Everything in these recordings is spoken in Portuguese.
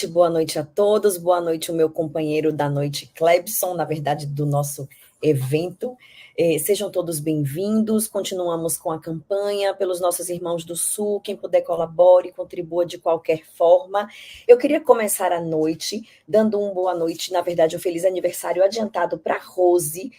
Boa noite a todos, boa noite o meu companheiro da noite, Clebson, na verdade, do nosso evento. Sejam todos bem-vindos, continuamos com a campanha pelos nossos irmãos do Sul, quem puder colabore, contribua de qualquer forma. Eu queria começar a noite dando uma boa noite, na verdade, um feliz aniversário adiantado para a Rose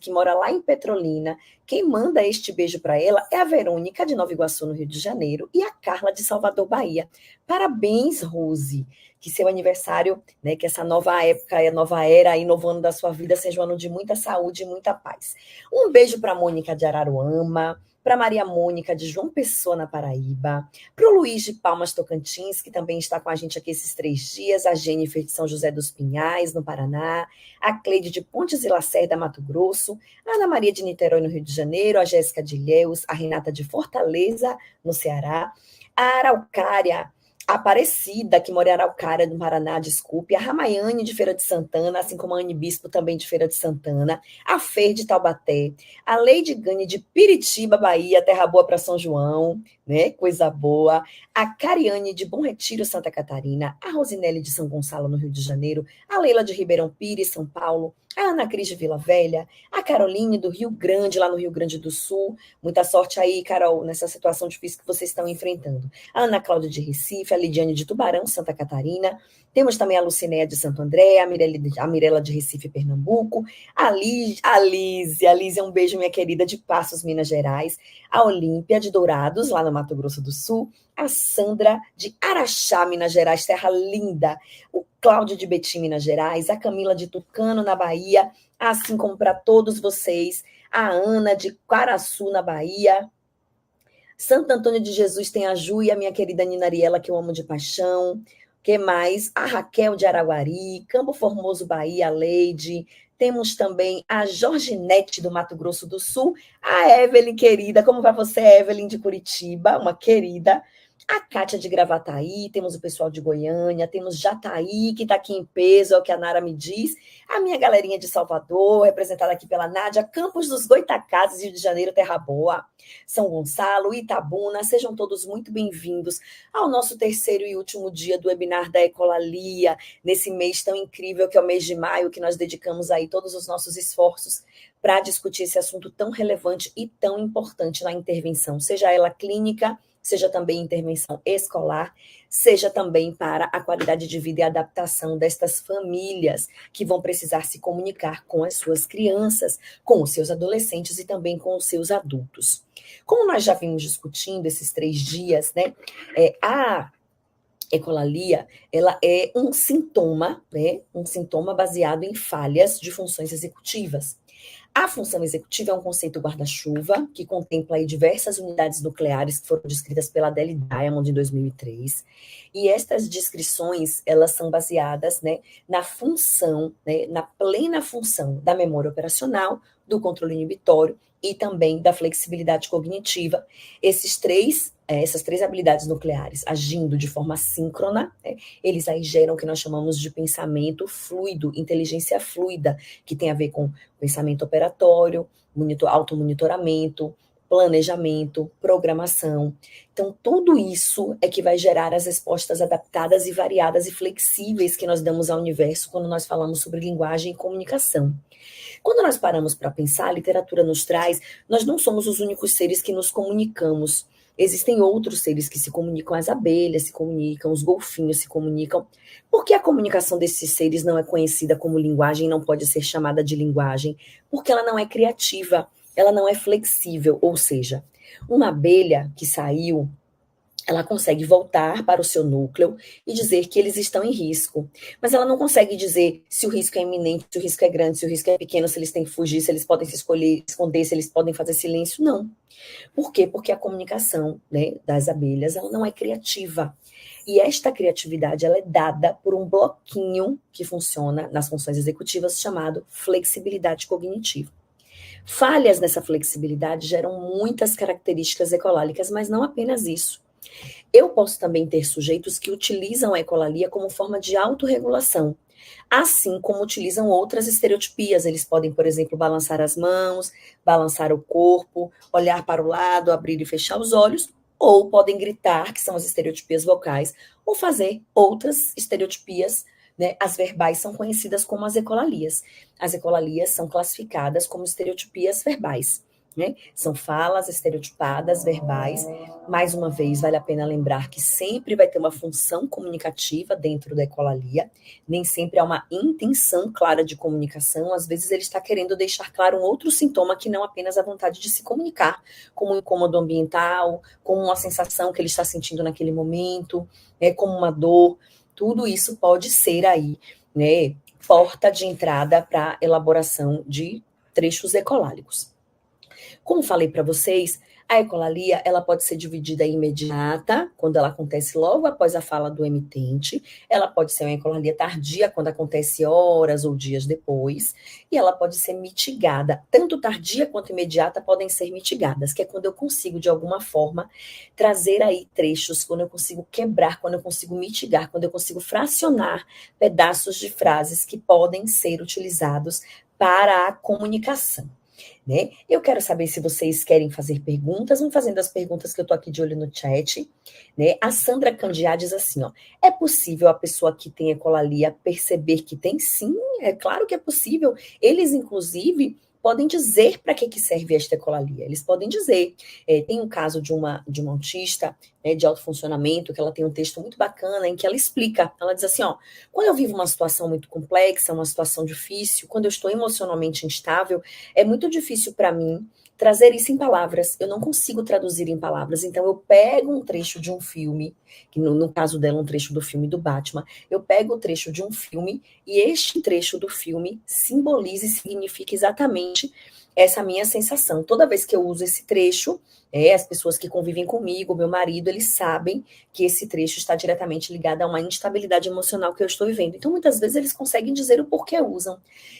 que mora lá em Petrolina. Quem manda este beijo para ela é a Verônica, de Nova Iguaçu, no Rio de Janeiro, e a Carla, de Salvador, Bahia. Parabéns, Rose, que seu aniversário, né, que essa nova época, a nova era, aí, novo ano da sua vida, seja um ano de muita saúde e muita paz. Um beijo para a Mônica de Araruama, para Maria Mônica de João Pessoa, na Paraíba, para o Luiz de Palmas Tocantins, que também está com a gente aqui esses 3 dias, a Jennifer de São José dos Pinhais, no Paraná, a Cleide de Pontes e Lacerda, Mato Grosso, a Ana Maria de Niterói, no Rio de Janeiro, a Jéssica de Ilhéus, a Renata de Fortaleza, no Ceará, a Araucária Aparecida, que mora em Araucária, no Paraná, desculpe, a Ramaiane de Feira de Santana, assim como a Anne Bispo, também de Feira de Santana, a Fer de Taubaté, a Leide Gane de Piritiba, Bahia, terra boa para São João, né? Coisa boa, a Cariane de Bom Retiro, Santa Catarina, a Rosinelli de São Gonçalo, no Rio de Janeiro, a Leila de Ribeirão Pires, São Paulo, a Ana Cris de Vila Velha, a Caroline do Rio Grande, lá no Rio Grande do Sul. Muita sorte aí, Carol, nessa situação difícil que vocês estão enfrentando. A Ana Cláudia de Recife, a Lidiane de Tubarão, Santa Catarina. Temos também a Lucinéia de Santo André, a Mirella de Recife, Pernambuco. A Lízia, um beijo, minha querida, de Passos, Minas Gerais. A Olímpia de Dourados, lá no Mato Grosso do Sul. A Sandra de Araxá, Minas Gerais, terra linda. O Cláudio de Betim, Minas Gerais. A Camila de Tucano, na Bahia. Assim como para todos vocês. A Ana de Quaraçu, na Bahia. Santo Antônio de Jesus tem a Ju e a minha querida Nina Ariela, que eu amo de paixão. Que mais? A Raquel de Araguari, Campo Formoso, Bahia, a Leide. Temos também a Jorginete do Mato Grosso do Sul, a Evelyn, querida. Como vai você, Evelyn, de Curitiba? Uma querida. A Kátia de Gravataí, temos o pessoal de Goiânia, temos Jataí, que está aqui em peso, é o que a Nara me diz. A minha galerinha de Salvador, representada aqui pela Nádia, Campos dos Goitacazes, Rio de Janeiro, Terra Boa. São Gonçalo, Itabuna, sejam todos muito bem-vindos ao nosso terceiro e último dia do webinar da Ecolalia, nesse mês tão incrível que é o mês de maio, que nós dedicamos aí todos os nossos esforços para discutir esse assunto tão relevante e tão importante na intervenção, seja ela clínica, seja também intervenção escolar, seja também para a qualidade de vida e adaptação destas famílias que vão precisar se comunicar com as suas crianças, com os seus adolescentes e também com os seus adultos. Como nós já vimos discutindo esses 3 dias, né, a ecolalia, ela é um sintoma, né, um sintoma baseado em falhas de funções executivas. A função executiva é um conceito guarda-chuva que contempla aí diversas unidades nucleares que foram descritas pela Adele Diamond em 2003. E estas descrições, elas são baseadas, né, na função, né, na plena função da memória operacional, do controle inibitório e também da flexibilidade cognitiva. Essas três habilidades nucleares agindo de forma síncrona, né, eles aí geram o que nós chamamos de pensamento fluido, inteligência fluida, que tem a ver com pensamento operatório, automonitoramento, planejamento, programação. Então, tudo isso é que vai gerar as respostas adaptadas e variadas e flexíveis que nós damos ao universo quando nós falamos sobre linguagem e comunicação. Quando nós paramos para pensar, a literatura nos traz, nós não somos os únicos seres que nos comunicamos. Existem outros seres que se comunicam, as abelhas se comunicam, os golfinhos se comunicam. Por que a comunicação desses seres não é conhecida como linguagem, não pode ser chamada de linguagem? Porque ela não é criativa, ela não é flexível, ou seja, uma abelha que saiu, ela consegue voltar para o seu núcleo e dizer que eles estão em risco. Mas ela não consegue dizer se o risco é iminente, se o risco é grande, se o risco é pequeno, se eles têm que fugir, se eles podem se esconder, se eles podem fazer silêncio. Não. Por quê? Porque a comunicação, né, das abelhas, ela não é criativa. E esta criatividade, ela é dada por um bloquinho que funciona nas funções executivas chamado flexibilidade cognitiva. Falhas nessa flexibilidade geram muitas características ecolálicas, mas não apenas isso. Eu posso também ter sujeitos que utilizam a ecolalia como forma de autorregulação, assim como utilizam outras estereotipias. Eles podem, por exemplo, balançar as mãos, balançar o corpo, olhar para o lado, abrir e fechar os olhos, ou podem gritar, que são as estereotipias vocais, ou fazer outras estereotipias, né? As verbais são conhecidas como as ecolalias. As ecolalias são classificadas como estereotipias verbais, né? São falas estereotipadas, verbais. Mais uma vez, vale a pena lembrar que sempre vai ter uma função comunicativa dentro da ecolalia, nem sempre há uma intenção clara de comunicação, às vezes ele está querendo deixar claro um outro sintoma que não apenas a vontade de se comunicar, como um incômodo ambiental, como uma sensação que ele está sentindo naquele momento, como uma dor, tudo isso pode ser aí, né, porta de entrada para a elaboração de trechos ecolálicos. Como falei para vocês, a ecolalia ela pode ser dividida em imediata, quando ela acontece logo após a fala do emitente, ela pode ser uma ecolalia tardia, quando acontece horas ou dias depois, e ela pode ser mitigada. Tanto tardia quanto imediata podem ser mitigadas, que é quando eu consigo, de alguma forma, trazer aí trechos, quando eu consigo quebrar, quando eu consigo mitigar, quando eu consigo fracionar pedaços de frases que podem ser utilizados para a comunicação. Né? Eu quero saber se vocês querem fazer perguntas, vão fazendo as perguntas que eu estou aqui de olho no chat. Né? A Sandra Candiá diz assim, ó, é possível a pessoa que tem ecolalia perceber que tem? Sim, é claro que é possível. Eles, inclusive, podem dizer para que serve esta ecolalia. Eles podem dizer. Tem um caso de uma autista, né, de autofuncionamento, que ela tem um texto muito bacana em que ela explica. Ela diz assim, ó, quando eu vivo uma situação muito complexa, uma situação difícil, quando eu estou emocionalmente instável, é muito difícil para mim trazer isso em palavras. Eu não consigo traduzir em palavras. Então, eu pego um trecho de um filme, que no caso dela, um trecho do filme do Batman, eu pego o trecho de um filme e este trecho do filme simboliza e significa exatamente essa minha sensação. Toda vez que eu uso esse trecho, as pessoas que convivem comigo, meu marido, eles sabem que esse trecho está diretamente ligado a uma instabilidade emocional que eu estou vivendo. Então, muitas vezes, eles conseguem dizer o porquê usam.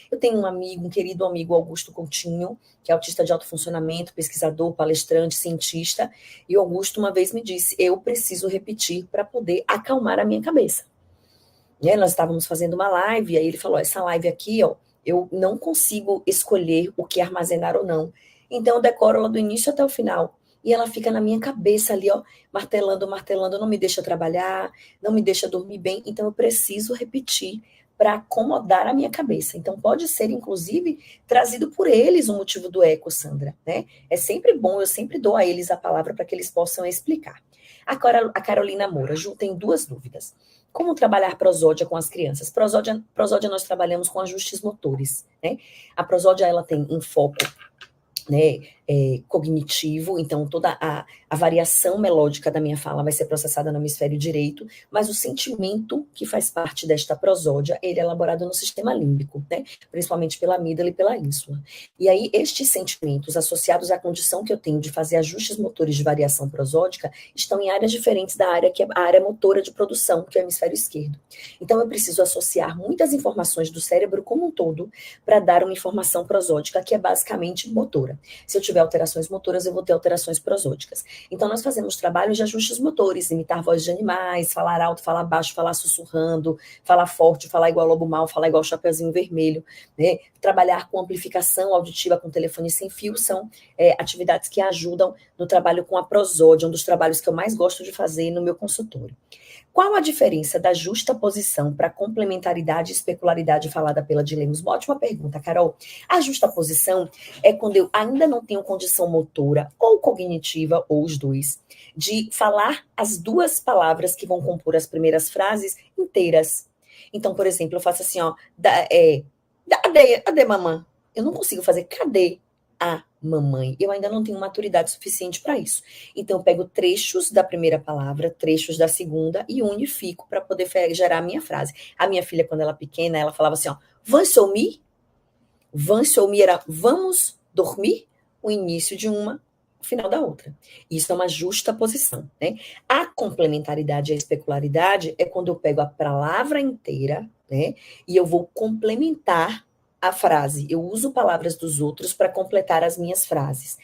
Eu tenho um amigo, um querido amigo, Augusto Coutinho, que é autista de alto funcionamento, pesquisador, palestrante, cientista, e o Augusto uma vez me disse, eu preciso repetir para poder acalmar a minha cabeça. Nós estávamos fazendo uma live, e aí ele falou, essa live aqui, ó, eu não consigo escolher o que armazenar ou não. Então, eu decoro ela do início até o final. E ela fica na minha cabeça ali, ó, martelando, martelando, não me deixa trabalhar, não me deixa dormir bem. Então, eu preciso repetir para acomodar a minha cabeça. Então, pode ser, inclusive, trazido por eles o motivo do eco, Sandra, né? É sempre bom, eu sempre dou a eles a palavra para que eles possam explicar. Agora, a Carolina Moura, Ju, tem duas dúvidas. Como trabalhar prosódia com as crianças? Prosódia nós trabalhamos com ajustes motores, né? A prosódia, ela tem um foco, né, cognitivo, então toda a variação melódica da minha fala vai ser processada no hemisfério direito, mas o sentimento que faz parte desta prosódia, ele é elaborado no sistema límbico, né, principalmente pela amígdala e pela ínsula. E aí, estes sentimentos associados à condição que eu tenho de fazer ajustes motores de variação prosódica estão em áreas diferentes da área que é a área motora de produção, que é o hemisfério esquerdo. Então, eu preciso associar muitas informações do cérebro como um todo para dar uma informação prosódica que é basicamente motora. Se eu tiver alterações motoras, eu vou ter alterações prosódicas. Então, nós fazemos trabalhos de ajustes motores, imitar voz de animais, falar alto, falar baixo, falar sussurrando, falar forte, falar igual lobo mau, falar igual chapeuzinho vermelho, né? Trabalhar com amplificação auditiva com telefone sem fio são atividades que ajudam no trabalho com a prosódia, um dos trabalhos que eu mais gosto de fazer no meu consultório. Qual a diferença da justaposição para complementaridade e especularidade falada pela Dilema? Uma ótima pergunta, Carol. A justaposição é quando eu ainda não tenho condição motora ou cognitiva, ou os dois, de falar as duas palavras que vão compor as primeiras frases inteiras. Então, por exemplo, eu faço assim, ó, cadê mamãe? Eu não consigo fazer cadê a mamãe. Eu ainda não tenho maturidade suficiente para isso. Então, eu pego trechos da primeira palavra, trechos da segunda e unifico para poder gerar a minha frase. A minha filha, quando ela pequena, ela falava assim, ó, vamos dormir? Vamos dormir era vamos dormir? O início de uma, o final da outra. Isso é uma justa posição, né? A complementaridade e a especularidade é quando eu pego a palavra inteira, né? E eu vou complementar a frase. Eu uso palavras dos outros para completar as minhas frases.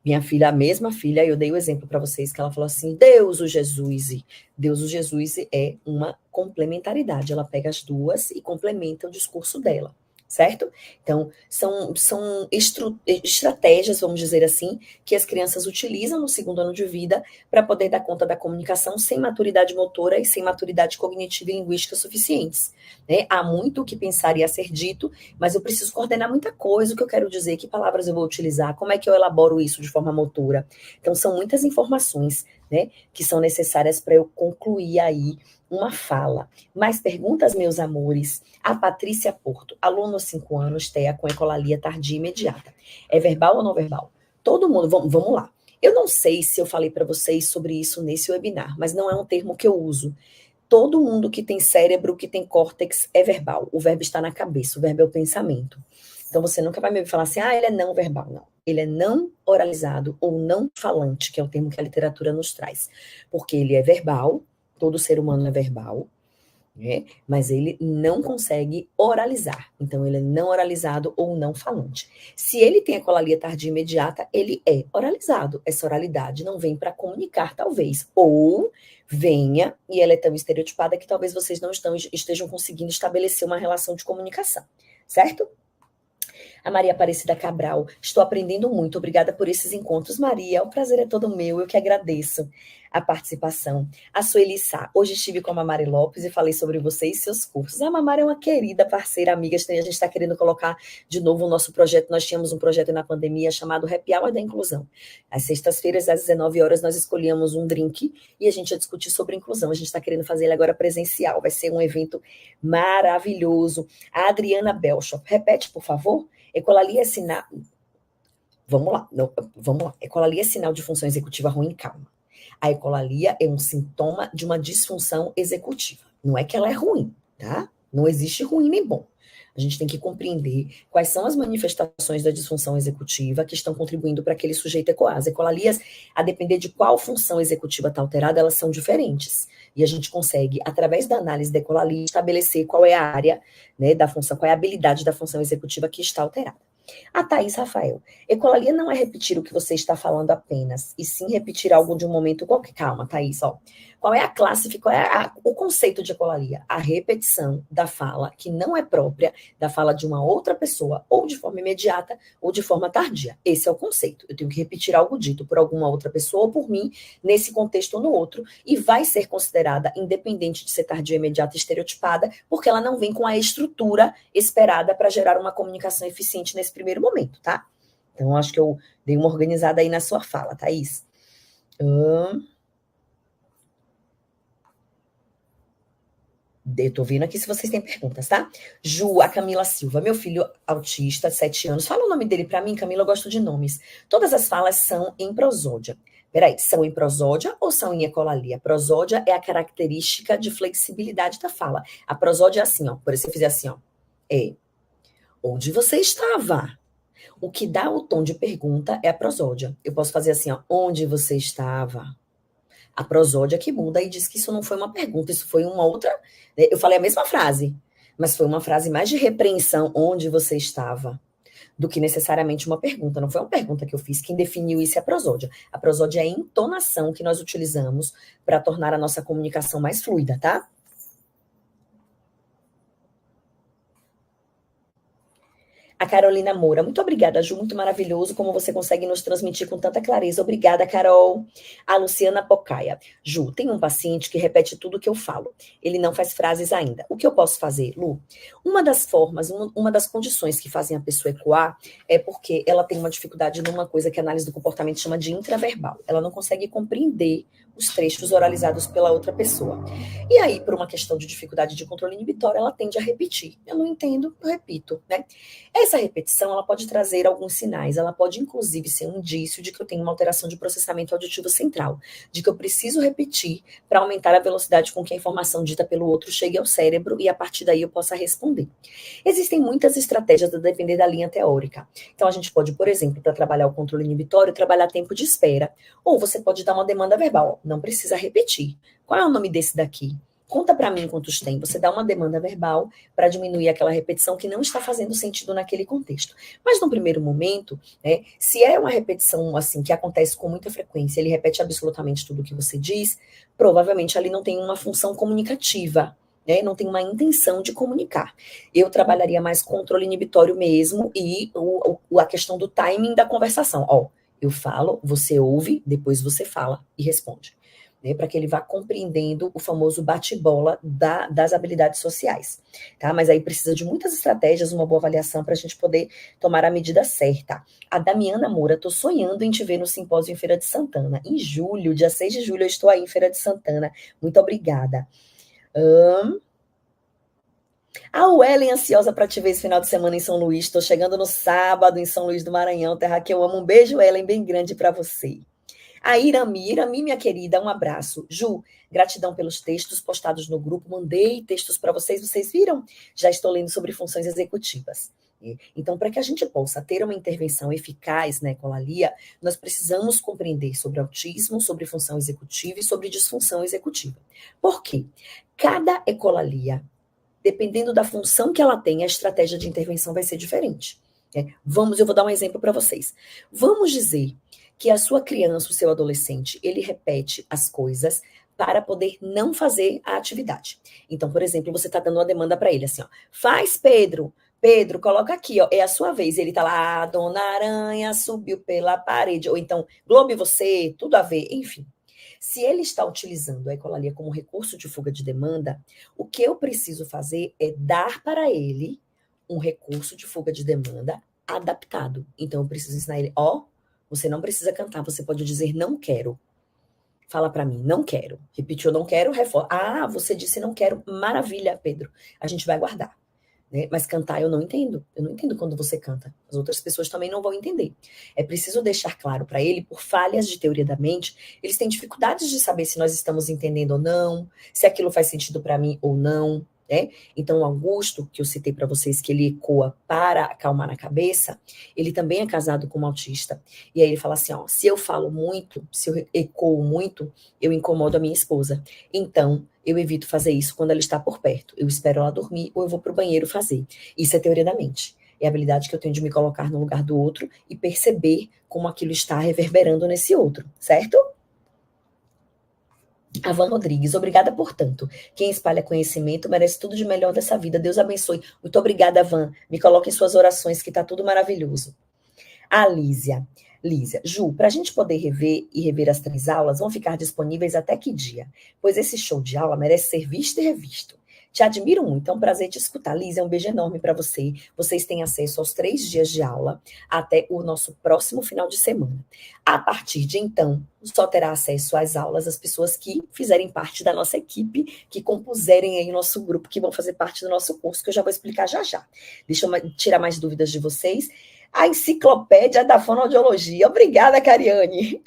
Minha filha, a mesma filha, eu dei o exemplo para vocês, que ela falou assim, Deus o Jesus. Deus o Jesus é uma complementaridade. Ela pega as duas e complementa o discurso dela. certo? Então, são estratégias, vamos dizer assim, que as crianças utilizam no segundo ano de vida para poder dar conta da comunicação sem maturidade motora e sem maturidade cognitiva e linguística suficientes. Né? Há muito o que pensar e a ser dito, mas eu preciso coordenar muita coisa, o que eu quero dizer, que palavras eu vou utilizar, como é que eu elaboro isso de forma motora. Então, são muitas informações, né, que são necessárias para eu concluir aí uma fala. Mais perguntas, meus amores? A Patrícia Porto, aluno 5 anos, TEA com ecolalia tardia imediata. É verbal ou não verbal? Todo mundo, vamos lá. Eu não sei se eu falei para vocês sobre isso nesse webinar, mas não é um termo que eu uso. Todo mundo que tem cérebro, que tem córtex, é verbal. O verbo está na cabeça, o verbo é o pensamento. Então você nunca vai me falar assim, ele é não verbal. Não. Ele é não oralizado ou não falante, que é o termo que a literatura nos traz. Porque ele é verbal, todo ser humano é verbal, né? Mas ele não consegue oralizar. Então, ele é não oralizado ou não falante. Se ele tem ecolalia tardia imediata, ele é oralizado. Essa oralidade não vem para comunicar, talvez. Ou venha, e ela é tão estereotipada que talvez vocês não estejam conseguindo estabelecer uma relação de comunicação. Certo? A Maria Aparecida Cabral, estou aprendendo muito, obrigada por esses encontros. Maria, o prazer é todo meu, eu que agradeço a participação. A Sueli Sá, hoje estive com a Mamari Lopes e falei sobre você e seus cursos. A Mamari é uma querida parceira, amiga, a gente está querendo colocar de novo o nosso projeto, nós tínhamos um projeto na pandemia chamado Happy Hour da Inclusão. Às sextas-feiras, às 19 horas, nós escolhíamos um drink e a gente ia discutir sobre inclusão. A gente está querendo fazer ele agora presencial, vai ser um evento maravilhoso. A Adriana Belshop, repete, por favor. Ecolalia é sinal. Vamos lá, não, vamos lá. Ecolalia é sinal de função executiva ruim, calma. A ecolalia é um sintoma de uma disfunção executiva. Não é que ela é ruim, tá? Não existe ruim nem bom. A gente tem que compreender quais são as manifestações da disfunção executiva que estão contribuindo para aquele sujeito ecoar. As ecolalias, a depender de qual função executiva está alterada, elas são diferentes. E a gente consegue, através da análise da ecolalia, estabelecer qual é a área, né, da função, qual é a habilidade da função executiva que está alterada. A Thaís Rafael, ecolalia não é repetir o que você está falando apenas, e sim repetir algo de um momento qualquer. Calma, Thaís, ó. Qual é a classe, qual é o conceito de ecolalia? A repetição da fala que não é própria da fala de uma outra pessoa, ou de forma imediata, ou de forma tardia. Esse é o conceito. Eu tenho que repetir algo dito por alguma outra pessoa ou por mim, nesse contexto ou no outro, e vai ser considerada, independente de ser tardia, imediata e estereotipada, porque ela não vem com a estrutura esperada para gerar uma comunicação eficiente nesse primeiro momento, tá? Então, acho que eu dei uma organizada aí na sua fala, Thaís. Eu tô vendo aqui se vocês têm perguntas, tá? Ju, a Camila Silva, meu filho autista, 7 anos. Fala o nome dele para mim, Camila, eu gosto de nomes. Todas as falas são em prosódia. Peraí, são em prosódia ou são em ecolalia? Prosódia é a característica de flexibilidade da fala. A prosódia é assim, ó. Por isso, se eu fizer assim, ó. É, onde você estava? O que dá o tom de pergunta é a prosódia. Eu posso fazer assim, ó. Onde você estava? A prosódia que muda e diz que isso não foi uma pergunta, isso foi uma outra. Eu falei a mesma frase, mas foi uma frase mais de repreensão, onde você estava, do que necessariamente uma pergunta. Não foi uma pergunta que eu fiz. Quem definiu isso é a prosódia. A prosódia é a entonação que nós utilizamos para tornar a nossa comunicação mais fluida, tá? A Carolina Moura, muito obrigada, Ju, muito maravilhoso como você consegue nos transmitir com tanta clareza. Obrigada, Carol. A Luciana Pocaia, Ju, tem um paciente que repete tudo que eu falo. Ele não faz frases ainda. O que eu posso fazer, Lu? Uma das formas, uma das condições que fazem a pessoa ecoar é porque ela tem uma dificuldade numa coisa que a análise do comportamento chama de intraverbal. Ela não consegue compreender os trechos oralizados pela outra pessoa. E aí, por uma questão de dificuldade de controle inibitório, ela tende a repetir. Eu não entendo, eu repito, né? Essa repetição, ela pode trazer alguns sinais, ela pode inclusive ser um indício de que eu tenho uma alteração de processamento auditivo central, de que eu preciso repetir para aumentar a velocidade com que a informação dita pelo outro chegue ao cérebro e a partir daí eu possa responder. Existem muitas estratégias a depender da linha teórica. Então a gente pode, por exemplo, para trabalhar o controle inibitório, trabalhar tempo de espera, ou você pode dar uma demanda verbal, não precisa repetir. Qual é o nome desse daqui? Conta para mim quantos tem. Você dá uma demanda verbal para diminuir aquela repetição que não está fazendo sentido naquele contexto. Mas no primeiro momento, né, se é uma repetição assim que acontece com muita frequência, ele repete absolutamente tudo o que você diz, provavelmente ali não tem uma função comunicativa. né? Não tem uma intenção de comunicar. Eu trabalharia mais controle inibitório mesmo e a questão do timing da conversação. Ó, eu falo, você ouve, depois você fala e responde. Né, para que ele vá compreendendo o famoso bate-bola das habilidades sociais. Tá? Mas aí precisa de muitas estratégias, uma boa avaliação para a gente poder tomar a medida certa. A Damiana Moura, estou sonhando em te ver no simpósio em Feira de Santana. Em julho, dia 6 de julho, eu estou aí em Feira de Santana. Muito obrigada. A Uellen, ansiosa para te ver esse final de semana em São Luís. Estou chegando no sábado em São Luís do Maranhão, terra que eu amo. Um beijo, Ellen, bem grande para você. A Irami, minha querida, um abraço. Ju, gratidão pelos textos postados no grupo. Mandei textos para vocês, vocês viram? Já estou lendo sobre funções executivas. Então, para que a gente possa ter uma intervenção eficaz na ecolalia, nós precisamos compreender sobre autismo, sobre função executiva e sobre disfunção executiva. Por quê? Cada ecolalia, dependendo da função que ela tem, a estratégia de intervenção vai ser diferente. Eu vou dar um exemplo para vocês. Vamos dizer que a sua criança, o seu adolescente, ele repete as coisas para poder não fazer a atividade. Então, por exemplo, você está dando uma demanda para ele, assim, ó, faz, Pedro. Pedro, coloca aqui, ó, é a sua vez. Ele tá lá, Dona Aranha subiu pela parede. Ou então, Globo, você, tudo a ver, enfim. Se ele está utilizando a ecolalia como recurso de fuga de demanda, o que eu preciso fazer é dar para ele um recurso de fuga de demanda adaptado. Então, eu preciso ensinar ele, ó, você não precisa cantar, você pode dizer não quero. Fala para mim, não quero. Repetiu, não quero, reforça. Ah, você disse não quero. Maravilha, Pedro. A gente vai guardar. Né? Mas cantar eu não entendo. Eu não entendo quando você canta. As outras pessoas também não vão entender. É preciso deixar claro para ele, por falhas de teoria da mente, eles têm dificuldades de saber se nós estamos entendendo ou não, se aquilo faz sentido para mim ou não. Né? Então, o Augusto, que eu citei para vocês, que ele ecoa para acalmar na cabeça, ele também é casado com uma autista. E aí ele fala assim, ó, se eu falo muito, se eu ecoo muito, eu incomodo a minha esposa. Então, eu evito fazer isso quando ela está por perto. Eu espero ela dormir ou eu vou para o banheiro fazer. Isso é teoria da mente. É a habilidade que eu tenho de me colocar no lugar do outro e perceber como aquilo está reverberando nesse outro, certo? A Van Rodrigues, obrigada por tanto. Quem espalha conhecimento merece tudo de melhor dessa vida. Deus abençoe. Muito obrigada, Van. Me coloque em suas orações, que está tudo maravilhoso. A Lísia, Ju, para a gente poder rever e rever as 3 aulas, vão ficar disponíveis até que dia? Pois esse show de aula merece ser visto e revisto. Te admiro muito, é um prazer te escutar. Lísia, um beijo enorme para você. Vocês têm acesso aos 3 dias de aula até o nosso próximo final de semana. A partir de então, só terá acesso às aulas as pessoas que fizerem parte da nossa equipe, que compuserem aí o nosso grupo, que vão fazer parte do nosso curso, que eu já vou explicar já já. Deixa eu tirar mais dúvidas de vocês. A enciclopédia da fonoaudiologia. Obrigada, Cariane.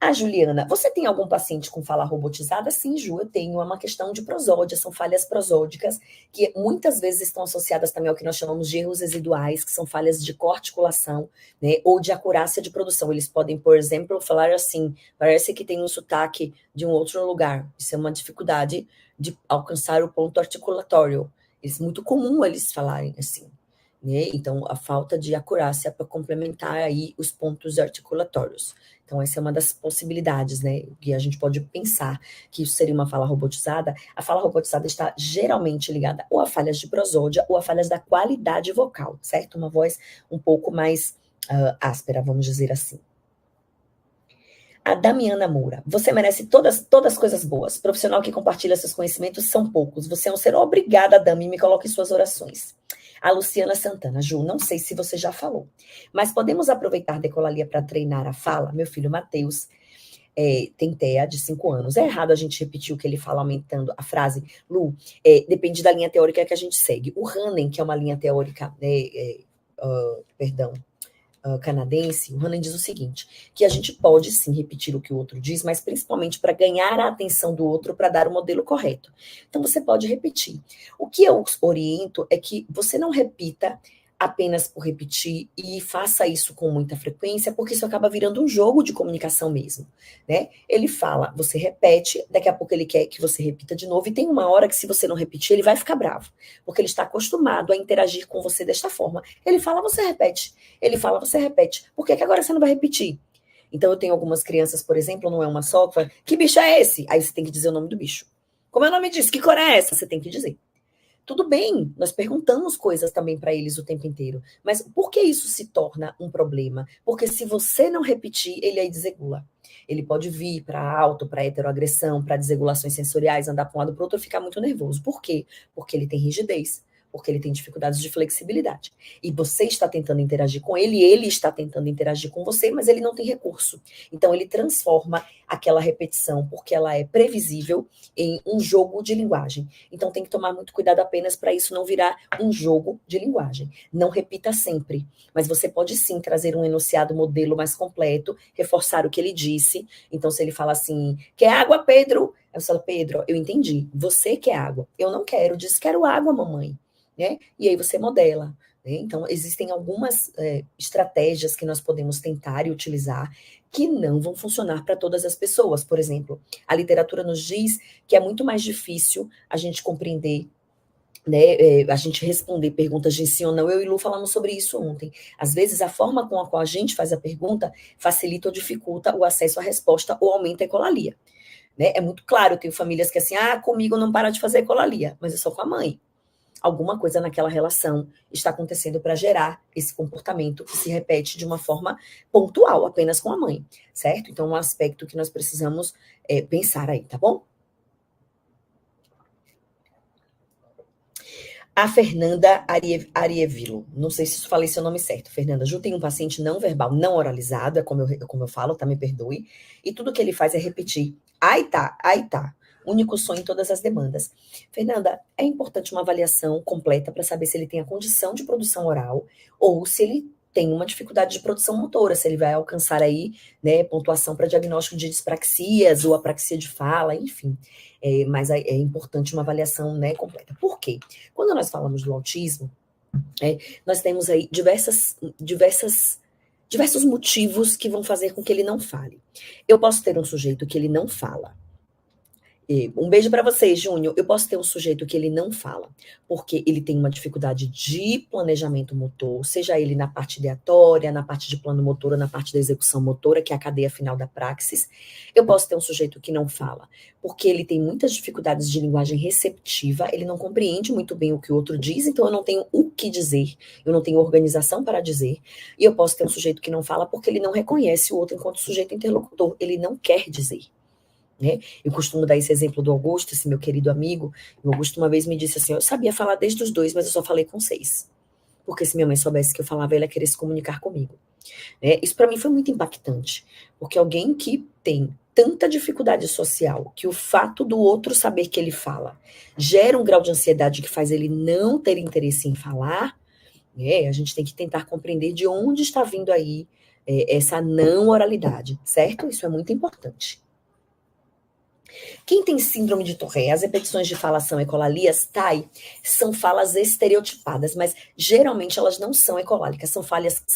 A Juliana, você tem algum paciente com fala robotizada? Sim, Ju, eu tenho. É uma questão de prosódia, são falhas prosódicas, que muitas vezes estão associadas também ao que nós chamamos de erros residuais, que são falhas de coarticulação, né, ou de acurácia de produção. Eles podem, por exemplo, falar assim, parece que tem um sotaque de um outro lugar. Isso é uma dificuldade de alcançar o ponto articulatório. É muito comum eles falarem assim. Né? Então, a falta de acurácia para complementar aí os pontos articulatórios. Então, essa é uma das possibilidades, né? Que a gente pode pensar que isso seria uma fala robotizada. A fala robotizada está geralmente ligada ou a falhas de prosódia ou a falhas da qualidade vocal, certo? Uma voz um pouco mais áspera, vamos dizer assim. A Damiana Moura, você merece todas as coisas boas. Profissional que compartilha seus conhecimentos são poucos. Você é um ser obrigada, Dami, me coloque em suas orações. A Luciana Santana, Ju, não sei se você já falou, mas podemos aproveitar decolalia para treinar a fala? Meu filho Matheus tem TEA de 5 anos. É errado a gente repetir o que ele fala aumentando a frase. Lu, depende da linha teórica que a gente segue. O Hanen, que é uma linha teórica, canadense, o Hanen diz o seguinte, que a gente pode sim repetir o que o outro diz, mas principalmente para ganhar a atenção do outro, para dar o modelo correto. Então você pode repetir. O que eu oriento é que você não repita apenas por repetir e faça isso com muita frequência, porque isso acaba virando um jogo de comunicação mesmo, né? Ele fala, você repete, daqui a pouco ele quer que você repita de novo, e tem uma hora que se você não repetir, ele vai ficar bravo, porque ele está acostumado a interagir com você desta forma. Ele fala, você repete. Ele fala, você repete. Por que agora você não vai repetir? Então eu tenho algumas crianças, por exemplo, não é uma só, que fala, que bicho é esse? Aí você tem que dizer o nome do bicho. Como é o nome disso? Que cor é essa? Você tem que dizer. Tudo bem, nós perguntamos coisas também para eles o tempo inteiro. Mas por que isso se torna um problema? Porque se você não repetir, ele aí desregula. Ele pode vir para auto, para heteroagressão, para desregulações sensoriais, andar para um lado para o outro e ficar muito nervoso. Por quê? Porque ele tem rigidez, porque ele tem dificuldades de flexibilidade. E você está tentando interagir com ele, ele está tentando interagir com você, mas ele não tem recurso. Então ele transforma aquela repetição, porque ela é previsível, em um jogo de linguagem. Então tem que tomar muito cuidado apenas para isso não virar um jogo de linguagem. Não repita sempre, mas você pode sim trazer um enunciado modelo mais completo, reforçar o que ele disse. Então se ele fala assim, quer água, Pedro? Eu falo, Pedro, eu entendi, você quer água. Eu não quero, disse, quero água, mamãe. Né? E aí você modela. Né? Então, existem algumas estratégias que nós podemos tentar e utilizar que não vão funcionar para todas as pessoas. Por exemplo, a literatura nos diz que é muito mais difícil a gente compreender, né, a gente responder perguntas de sim ou não. Eu e Lu falamos sobre isso ontem. Às vezes, a forma com a qual a gente faz a pergunta facilita ou dificulta o acesso à resposta ou aumenta a ecolalia. Né? É muito claro, eu tenho famílias que assim, comigo não para de fazer ecolalia, mas é só com a mãe. Alguma coisa naquela relação está acontecendo para gerar esse comportamento que se repete de uma forma pontual, apenas com a mãe, certo? Então, um aspecto que nós precisamos pensar aí, tá bom? A Fernanda Arievilo, não sei se falei seu nome certo. Fernanda, Ju tem um paciente não verbal, não oralizado, é como eu falo, tá? Me perdoe. E tudo que ele faz é repetir. Ai tá. Único sonho em todas as demandas. Fernanda, é importante uma avaliação completa para saber se ele tem a condição de produção oral ou se ele tem uma dificuldade de produção motora, se ele vai alcançar aí, né, pontuação para diagnóstico de dispraxias ou apraxia de fala, enfim. Mas é importante uma avaliação, né, completa. Por quê? Quando nós falamos do autismo, nós temos aí diversos motivos que vão fazer com que ele não fale. Eu posso ter um sujeito que ele não fala. Um beijo para vocês, Júnior. Eu posso ter um sujeito que ele não fala, porque ele tem uma dificuldade de planejamento motor, seja ele na parte ideatória, na parte de plano motor, na parte da execução motora, que é a cadeia final da praxis. Eu posso ter um sujeito que não fala, porque ele tem muitas dificuldades de linguagem receptiva, ele não compreende muito bem o que o outro diz, então eu não tenho o que dizer, eu não tenho organização para dizer. E eu posso ter um sujeito que não fala porque ele não reconhece o outro enquanto sujeito interlocutor, ele não quer dizer. Né? Eu costumo dar esse exemplo do Augusto, esse meu querido amigo. O Augusto uma vez me disse assim, eu sabia falar desde os 2, mas eu só falei com 6. Porque se minha mãe soubesse que eu falava, ela ia querer se comunicar comigo. Né? Isso para mim foi muito impactante, porque alguém que tem tanta dificuldade social, que o fato do outro saber que ele fala gera um grau de ansiedade que faz ele não ter interesse em falar, a gente tem que tentar compreender de onde está vindo aí essa não oralidade, certo? Isso é muito importante. Quem tem síndrome de Tourette, as repetições de fala são ecolalias, TAI, são falas estereotipadas, mas geralmente elas não são ecolálicas, são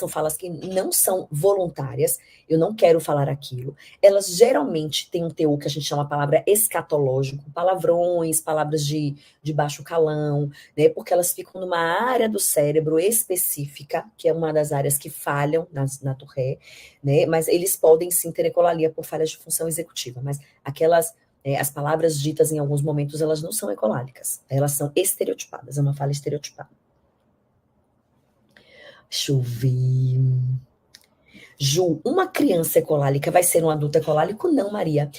falas que não são voluntárias, eu não quero falar aquilo. Elas geralmente têm um teor que a gente chama palavra escatológico, palavrões, palavras de baixo calão, né, porque elas ficam numa área do cérebro específica, que é uma das áreas que falham na Tourette, né, mas eles podem sim ter ecolalia por falhas de função executiva, mas aquelas as palavras ditas em alguns momentos, elas não são ecolálicas, elas são estereotipadas, é uma fala estereotipada. Deixa eu ver. Ju, uma criança ecolálica vai ser um adulto ecolálico? Não, Maria.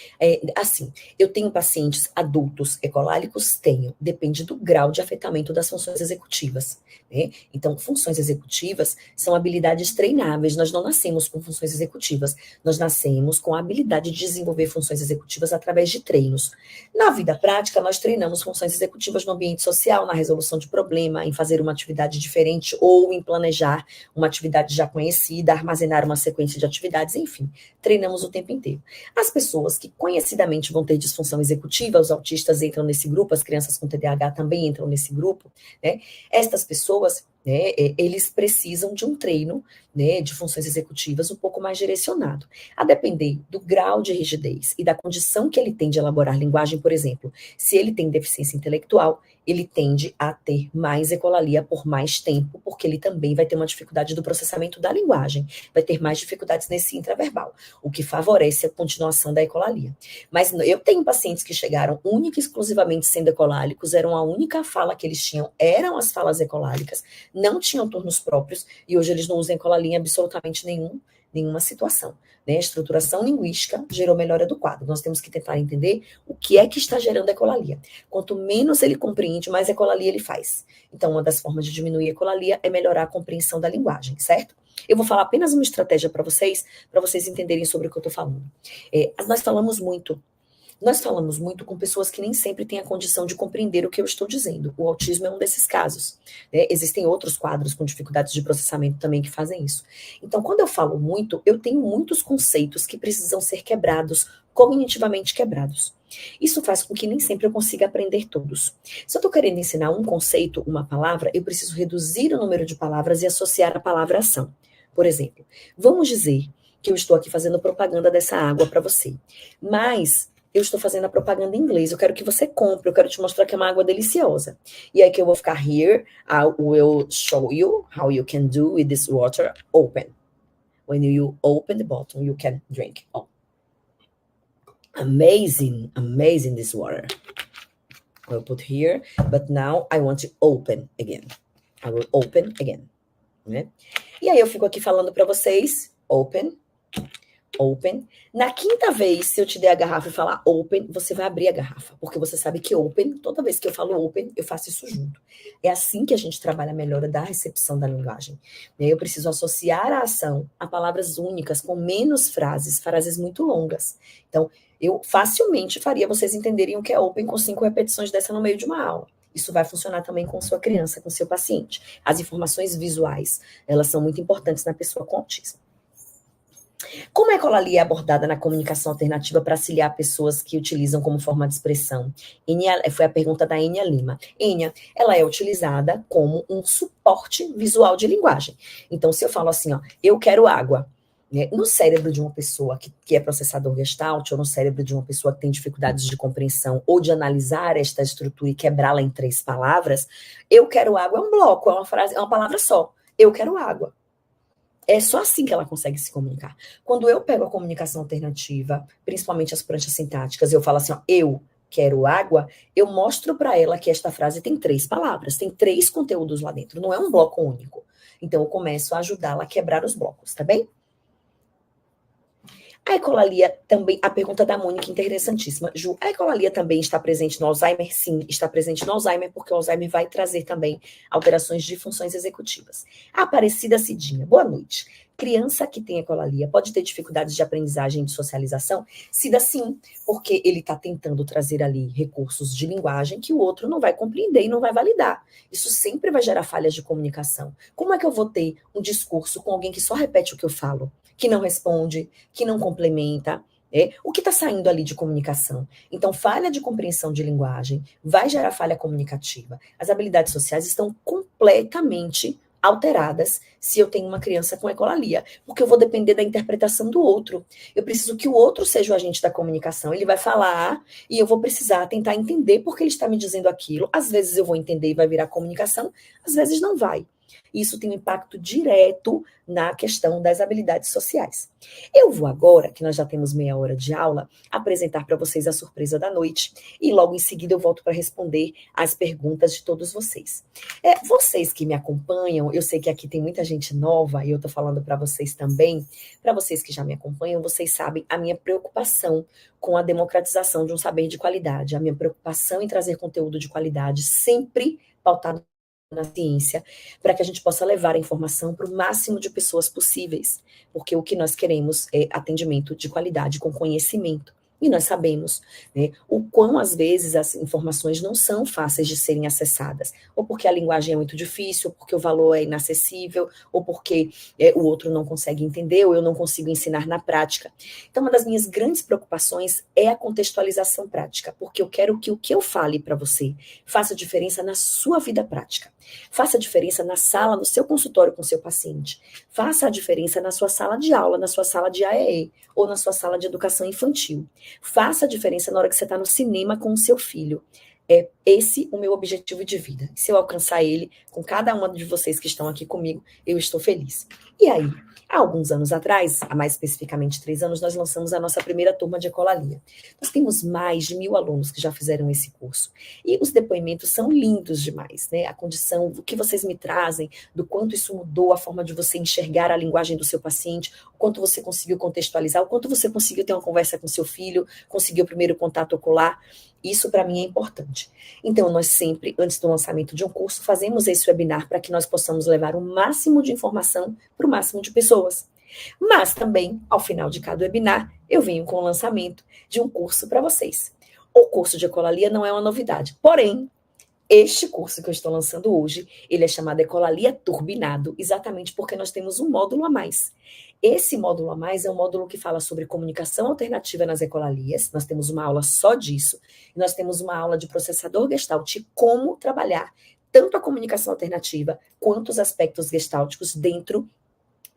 Assim, eu tenho pacientes adultos ecolálicos? Tenho. Depende do grau de afetamento das funções executivas. Né? Então, funções executivas são habilidades treináveis. Nós não nascemos com funções executivas. Nós nascemos com a habilidade de desenvolver funções executivas através de treinos. Na vida prática, nós treinamos funções executivas no ambiente social, na resolução de problema, em fazer uma atividade diferente ou em planejar uma atividade já conhecida, armazenar uma sequência de atividades, enfim, treinamos o tempo inteiro. As pessoas que conhecidamente vão ter disfunção executiva, os autistas entram nesse grupo, as crianças com TDAH também entram nesse grupo, né? Estas pessoas, né, eles precisam de um treino, né, de funções executivas um pouco mais direcionado. A depender do grau de rigidez e da condição que ele tem de elaborar linguagem, por exemplo, se ele tem deficiência intelectual, ele tende a ter mais ecolalia por mais tempo, porque ele também vai ter uma dificuldade do processamento da linguagem, vai ter mais dificuldades nesse intraverbal, o que favorece a continuação da ecolalia. Mas eu tenho pacientes que chegaram única e exclusivamente sendo ecolálicos, eram a única fala que eles tinham, eram as falas ecolálicas, não tinham turnos próprios, e hoje eles não usam ecolalia em absolutamente nenhuma situação. Né? A estruturação linguística gerou melhora do quadro. Nós temos que tentar entender o que é que está gerando a ecolalia. Quanto menos ele compreende, mais ecolalia ele faz. Então, uma das formas de diminuir a ecolalia é melhorar a compreensão da linguagem, certo? Eu vou falar apenas uma estratégia para vocês entenderem sobre o que eu estou falando. Nós falamos muito com pessoas que nem sempre têm a condição de compreender o que eu estou dizendo. O autismo é um desses casos. Né? Existem outros quadros com dificuldades de processamento também que fazem isso. Então, quando eu falo muito, eu tenho muitos conceitos que precisam ser quebrados, cognitivamente quebrados. Isso faz com que nem sempre eu consiga aprender todos. Se eu estou querendo ensinar um conceito, uma palavra, eu preciso reduzir o número de palavras e associar a palavra ação. Por exemplo, vamos dizer que eu estou aqui fazendo propaganda dessa água para você, mas eu estou fazendo a propaganda em inglês, eu quero que você compre, eu quero te mostrar que é uma água deliciosa. E aí que eu vou ficar here, I will show you how you can do with this water open. When you open the bottle, you can drink. Oh. Amazing this water. I will put here, but now I want to open again. I will open again. Né? E aí eu fico aqui falando para vocês, open. Na quinta vez, se eu te der a garrafa e falar open, você vai abrir a garrafa, porque você sabe que open, toda vez que eu falo open, eu faço isso junto. É assim que a gente trabalha a melhora da recepção da linguagem. Eu preciso associar a ação a palavras únicas, com menos frases muito longas. Então, eu facilmente faria vocês entenderem o que é open com 5 repetições dessa no meio de uma aula. Isso vai funcionar também com sua criança, com seu paciente. As informações visuais, elas são muito importantes na pessoa com autismo. Como a ecolalia é abordada na comunicação alternativa para auxiliar pessoas que utilizam como forma de expressão? Foi a pergunta da Enia Lima. Enia, ela é utilizada como um suporte visual de linguagem. Então, se eu falo assim, ó, eu quero água, né, no cérebro de uma pessoa que é processador Gestalt, ou no cérebro de uma pessoa que tem dificuldades de compreensão, ou de analisar esta estrutura e quebrá-la em 3 palavras, eu quero água é um bloco, é uma frase, é uma palavra só. Eu quero água. É só assim que ela consegue se comunicar. Quando eu pego a comunicação alternativa, principalmente as pranchas sintáticas, eu falo assim, ó, eu quero água, eu mostro para ela que esta frase tem 3 palavras, tem 3 conteúdos lá dentro, não é um bloco único. Então, eu começo a ajudá-la a quebrar os blocos, tá bem? A ecolalia também, a pergunta da Mônica, interessantíssima. Ju, a ecolalia também está presente no Alzheimer? Sim, está presente no Alzheimer, porque o Alzheimer vai trazer também alterações de funções executivas. A Aparecida Cidinha, boa noite. Criança que tem ecolalia pode ter dificuldades de aprendizagem e de socialização? Cida, sim, porque ele está tentando trazer ali recursos de linguagem que o outro não vai compreender e não vai validar. Isso sempre vai gerar falhas de comunicação. Como é que eu vou ter um discurso com alguém que só repete o que eu falo? Que não responde, que não complementa, o que está saindo ali de comunicação. Então, falha de compreensão de linguagem vai gerar falha comunicativa. As habilidades sociais estão completamente alteradas se eu tenho uma criança com ecolalia, porque eu vou depender da interpretação do outro. Eu preciso que o outro seja o agente da comunicação. Ele vai falar e eu vou precisar tentar entender por que ele está me dizendo aquilo. Às vezes eu vou entender e vai virar comunicação, às vezes não vai. Isso tem um impacto direto na questão das habilidades sociais. Eu vou agora, que nós já temos meia hora de aula, apresentar para vocês a surpresa da noite e logo em seguida eu volto para responder as perguntas de todos vocês. Vocês que me acompanham, eu sei que aqui tem muita gente nova e eu estou falando para vocês também, para vocês que já me acompanham, vocês sabem a minha preocupação com a democratização de um saber de qualidade, a minha preocupação em trazer conteúdo de qualidade sempre pautado na ciência, para que a gente possa levar a informação para o máximo de pessoas possíveis, porque o que nós queremos é atendimento de qualidade com conhecimento. E nós sabemos, né, o quão às vezes as informações não são fáceis de serem acessadas, ou porque a linguagem é muito difícil, ou porque o valor é inacessível, ou porque o outro não consegue entender, ou eu não consigo ensinar na prática. Então, uma das minhas grandes preocupações é a contextualização prática, porque eu quero que o que eu fale para você faça diferença na sua vida prática. Faça diferença na sala, no seu consultório com o seu paciente. Faça a diferença na sua sala de aula, na sua sala de AEE, ou na sua sala de educação infantil. Faça a diferença na hora que você está no cinema com o seu filho. É esse o meu objetivo de vida. Se eu alcançar ele, com cada uma de vocês que estão aqui comigo, eu estou feliz. E aí, há alguns anos atrás, há mais especificamente 3 anos, nós lançamos a nossa primeira turma de ecolalia. Nós temos mais de 1.000 alunos que já fizeram esse curso. E os depoimentos são lindos demais, né? A condição, o que vocês me trazem, do quanto isso mudou a forma de você enxergar a linguagem do seu paciente, o quanto você conseguiu contextualizar, o quanto você conseguiu ter uma conversa com seu filho, conseguiu o primeiro contato ocular. Isso para mim é importante. Então, nós sempre, antes do lançamento de um curso, fazemos esse webinar para que nós possamos levar o máximo de informação para o máximo de pessoas. Mas também, ao final de cada webinar, eu venho com o lançamento de um curso para vocês. O curso de ecolalia não é uma novidade, porém, este curso que eu estou lançando hoje, ele é chamado Ecolalia Turbinado, exatamente porque nós temos um módulo a mais. Esse módulo a mais é um módulo que fala sobre comunicação alternativa nas ecolalias. Nós temos uma aula só disso. E nós temos uma aula de processador Gestalt, como trabalhar tanto a comunicação alternativa quanto os aspectos gestálticos dentro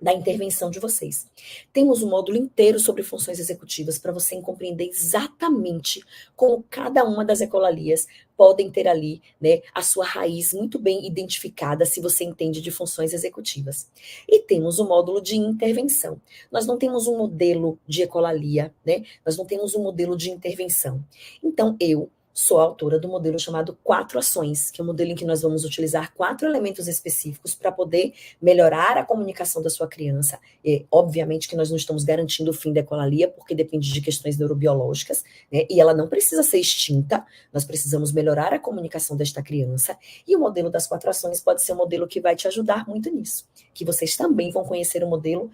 da intervenção de vocês. Temos um módulo inteiro sobre funções executivas para você compreender exatamente como cada uma das ecolalias podem ter ali, né, a sua raiz muito bem identificada se você entende de funções executivas. E temos o módulo de intervenção. Nós não temos um modelo de ecolalia, né? Nós não temos um modelo de intervenção. Então, eu sou a autora do modelo chamado 4 ações, que é um modelo em que nós vamos utilizar 4 elementos específicos para poder melhorar a comunicação da sua criança. E, obviamente que nós não estamos garantindo o fim da ecolalia, porque depende de questões neurobiológicas, né? E ela não precisa ser extinta, nós precisamos melhorar a comunicação desta criança. E o modelo das 4 ações pode ser um modelo que vai te ajudar muito nisso, que vocês também vão conhecer o modelo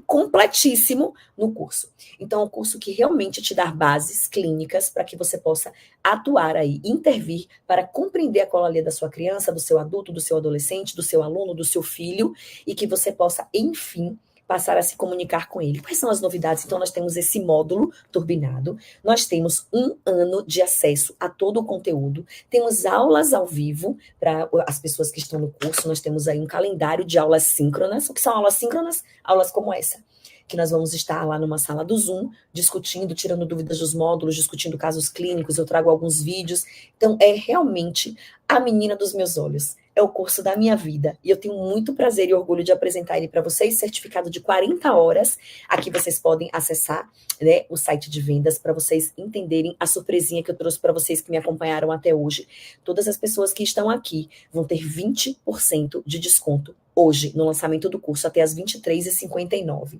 completíssimo no curso. Então, é um curso que realmente te dá bases clínicas para que você possa atuar aí, intervir para compreender a ecolalia da sua criança, do seu adulto, do seu adolescente, do seu aluno, do seu filho, e que você possa, enfim, passar a se comunicar com ele. Quais são as novidades? Então, nós temos esse módulo turbinado, nós temos 1 ano de acesso a todo o conteúdo, temos aulas ao vivo para as pessoas que estão no curso, nós temos aí um calendário de aulas síncronas. O que são aulas síncronas? Aulas como essa, que nós vamos estar lá numa sala do Zoom, discutindo, tirando dúvidas dos módulos, discutindo casos clínicos, eu trago alguns vídeos. Então, é realmente a menina dos meus olhos. É o curso da minha vida. E eu tenho muito prazer e orgulho de apresentar ele para vocês, certificado de 40 horas. Aqui vocês podem acessar, né, o site de vendas para vocês entenderem a surpresinha que eu trouxe para vocês que me acompanharam até hoje. Todas as pessoas que estão aqui vão ter 20% de desconto hoje, no lançamento do curso, até as 23h59.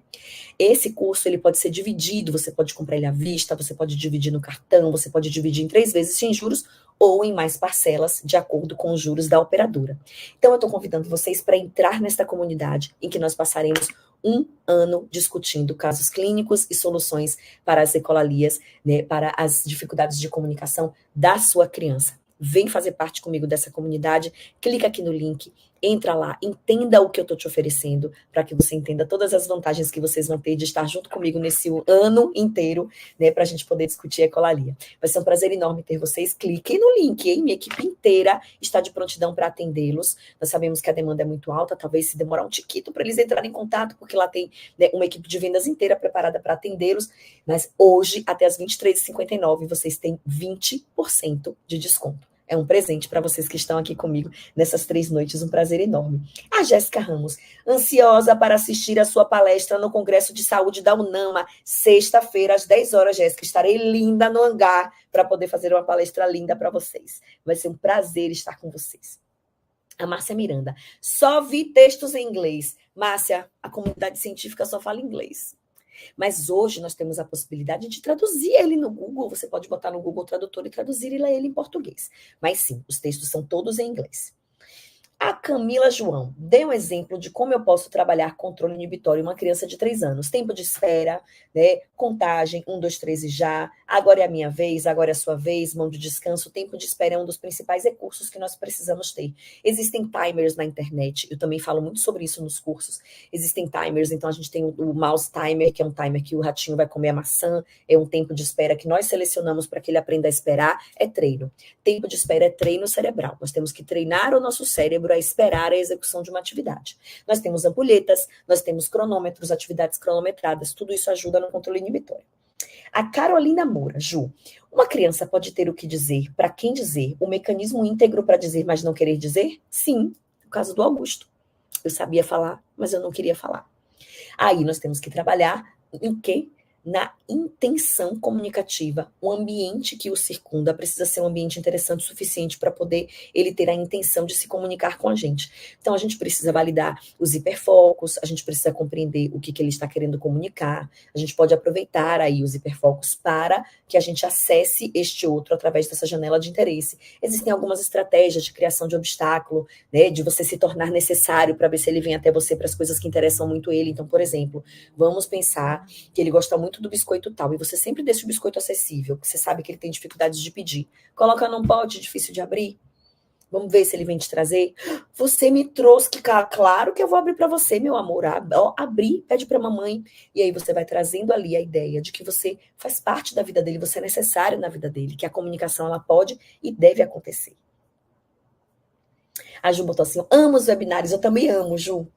Esse curso, ele pode ser dividido, você pode comprar ele à vista, você pode dividir no cartão, você pode dividir em 3 vezes sem juros ou em mais parcelas, de acordo com os juros da operadora. Então, eu estou convidando vocês para entrar nesta comunidade em que nós passaremos 1 ano discutindo casos clínicos e soluções para as ecolalias, né, para as dificuldades de comunicação da sua criança. Vem fazer parte comigo dessa comunidade, clica aqui no link, entra lá, entenda o que eu estou te oferecendo, para que você entenda todas as vantagens que vocês vão ter de estar junto comigo nesse ano inteiro, né, para a gente poder discutir a ecolalia. Vai ser um prazer enorme ter vocês. Cliquem no link, hein? Minha equipe inteira está de prontidão para atendê-los. Nós sabemos que a demanda é muito alta, talvez se demorar um tiquito para eles entrarem em contato, porque lá tem, né, uma equipe de vendas inteira preparada para atendê-los, mas hoje, até as 23h59, vocês têm 20% de desconto. É um presente para vocês que estão aqui comigo nessas 3 noites, um prazer enorme. A Jéssica Ramos, ansiosa para assistir a sua palestra no Congresso de Saúde da UNAMA, sexta-feira, às 10 horas, Jéssica. Estarei linda no hangar para poder fazer uma palestra linda para vocês. Vai ser um prazer estar com vocês. A Márcia Miranda, só vi textos em inglês. Márcia, a comunidade científica só fala inglês. Mas hoje nós temos a possibilidade de traduzir ele no Google. Você pode botar no Google Tradutor e traduzir ele em português. Mas sim, os textos são todos em inglês. A Camila João, dê um exemplo de como eu posso trabalhar controle inibitório em uma criança de 3 anos. Tempo de espera, né? Contagem, 1, 2, 3 e já. Agora é a minha vez, agora é a sua vez, mão de descanso. Tempo de espera é um dos principais recursos que nós precisamos ter. Existem timers na internet, eu também falo muito sobre isso nos cursos. Existem timers, então a gente tem o mouse timer, que é um timer que o ratinho vai comer a maçã, é um tempo de espera que nós selecionamos para que ele aprenda a esperar, é treino. Tempo de espera é treino cerebral. Nós temos que treinar o nosso cérebro a esperar a execução de uma atividade. Nós temos ampulhetas, nós temos cronômetros, atividades cronometradas, tudo isso ajuda no controle inibitório. A Carolina Moura, Ju, uma criança pode ter o que dizer, para quem dizer, o mecanismo íntegro para dizer, mas não querer dizer? Sim, no caso do Augusto. Eu sabia falar, mas eu não queria falar. Aí nós temos que trabalhar em quê? Na intenção comunicativa. O ambiente que o circunda precisa ser um ambiente interessante o suficiente para poder ele ter a intenção de se comunicar com a gente. Então, a gente precisa validar os hiperfocos, a gente precisa compreender o que ele está querendo comunicar, a gente pode aproveitar aí os hiperfocos para que a gente acesse este outro através dessa janela de interesse. Existem algumas estratégias de criação de obstáculo, né, de você se tornar necessário para ver se ele vem até você para as coisas que interessam muito ele. Então, por exemplo, vamos pensar que ele gosta muito do biscoito tal, e você sempre deixa o biscoito acessível, que você sabe que ele tem dificuldades de pedir. Coloca num pote difícil de abrir. Vamos ver se ele vem te trazer. Você me trouxe, que claro que eu vou abrir para você, meu amor. Abri, pede para mamãe. E aí você vai trazendo ali a ideia de que você faz parte da vida dele, você é necessário na vida dele, que a comunicação ela pode e deve acontecer. A Ju botou assim, amo os webinários, eu também amo, Ju.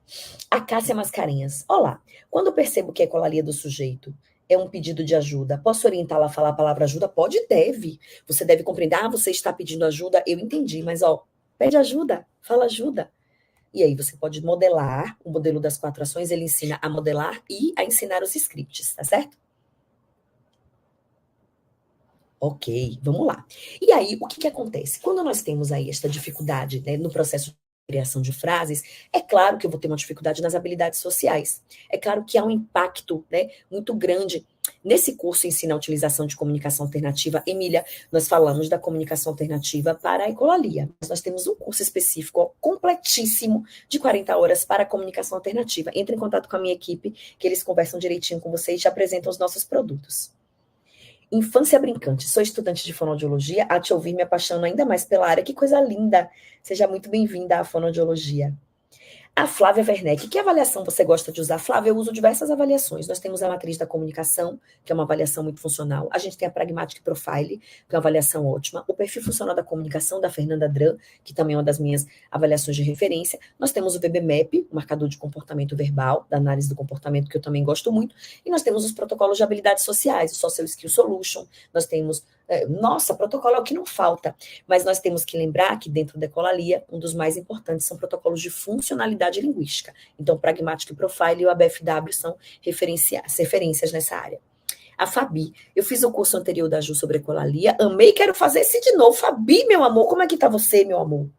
A Cássia Mascarenhas, olá. Quando eu percebo que a ecolalia do sujeito é um pedido de ajuda, posso orientá-la a falar a palavra ajuda? Pode e deve. Você deve compreender, você está pedindo ajuda, eu entendi, mas pede ajuda, fala ajuda. E aí você pode modelar, o modelo das 4 ações, ele ensina a modelar e a ensinar os scripts, tá certo? Ok, vamos lá. E aí, o que acontece? Quando nós temos aí esta dificuldade, né, no processo de criação de frases, é claro que eu vou ter uma dificuldade nas habilidades sociais. É claro que há um impacto, né, muito grande. Nesse curso Ensina a Utilização de Comunicação Alternativa, Emília, nós falamos da comunicação alternativa para a ecolalia. Mas nós temos um curso específico, completíssimo, de 40 horas para a comunicação alternativa. Entre em contato com a minha equipe, que eles conversam direitinho com você e te apresentam os nossos produtos. Infância Brincante. Sou estudante de fonoaudiologia. A te ouvir me apaixono ainda mais pela área. Que coisa linda. Seja muito bem-vinda à fonoaudiologia. A Flávia Werneck, que avaliação você gosta de usar? Flávia, eu uso diversas avaliações. Nós temos a matriz da comunicação, que é uma avaliação muito funcional. A gente tem a Pragmatic Profile, que é uma avaliação ótima. O perfil funcional da comunicação, da Fernanda Dran, que também é uma das minhas avaliações de referência. Nós temos o VB-MAP, o marcador de comportamento verbal, da análise do comportamento, que eu também gosto muito. E nós temos os protocolos de habilidades sociais, o Social Skill Solution. Nós temos... Nossa, protocolo é o que não falta. Mas nós temos que lembrar que dentro da ecolalia, um dos mais importantes são protocolos de funcionalidade linguística. Então, Pragmatic Profile e o ABFW são referências nessa área. A Fabi, eu fiz o curso anterior da Ju sobre ecolalia, amei, quero fazer esse de novo. Fabi, meu amor, como é que tá você, meu amor?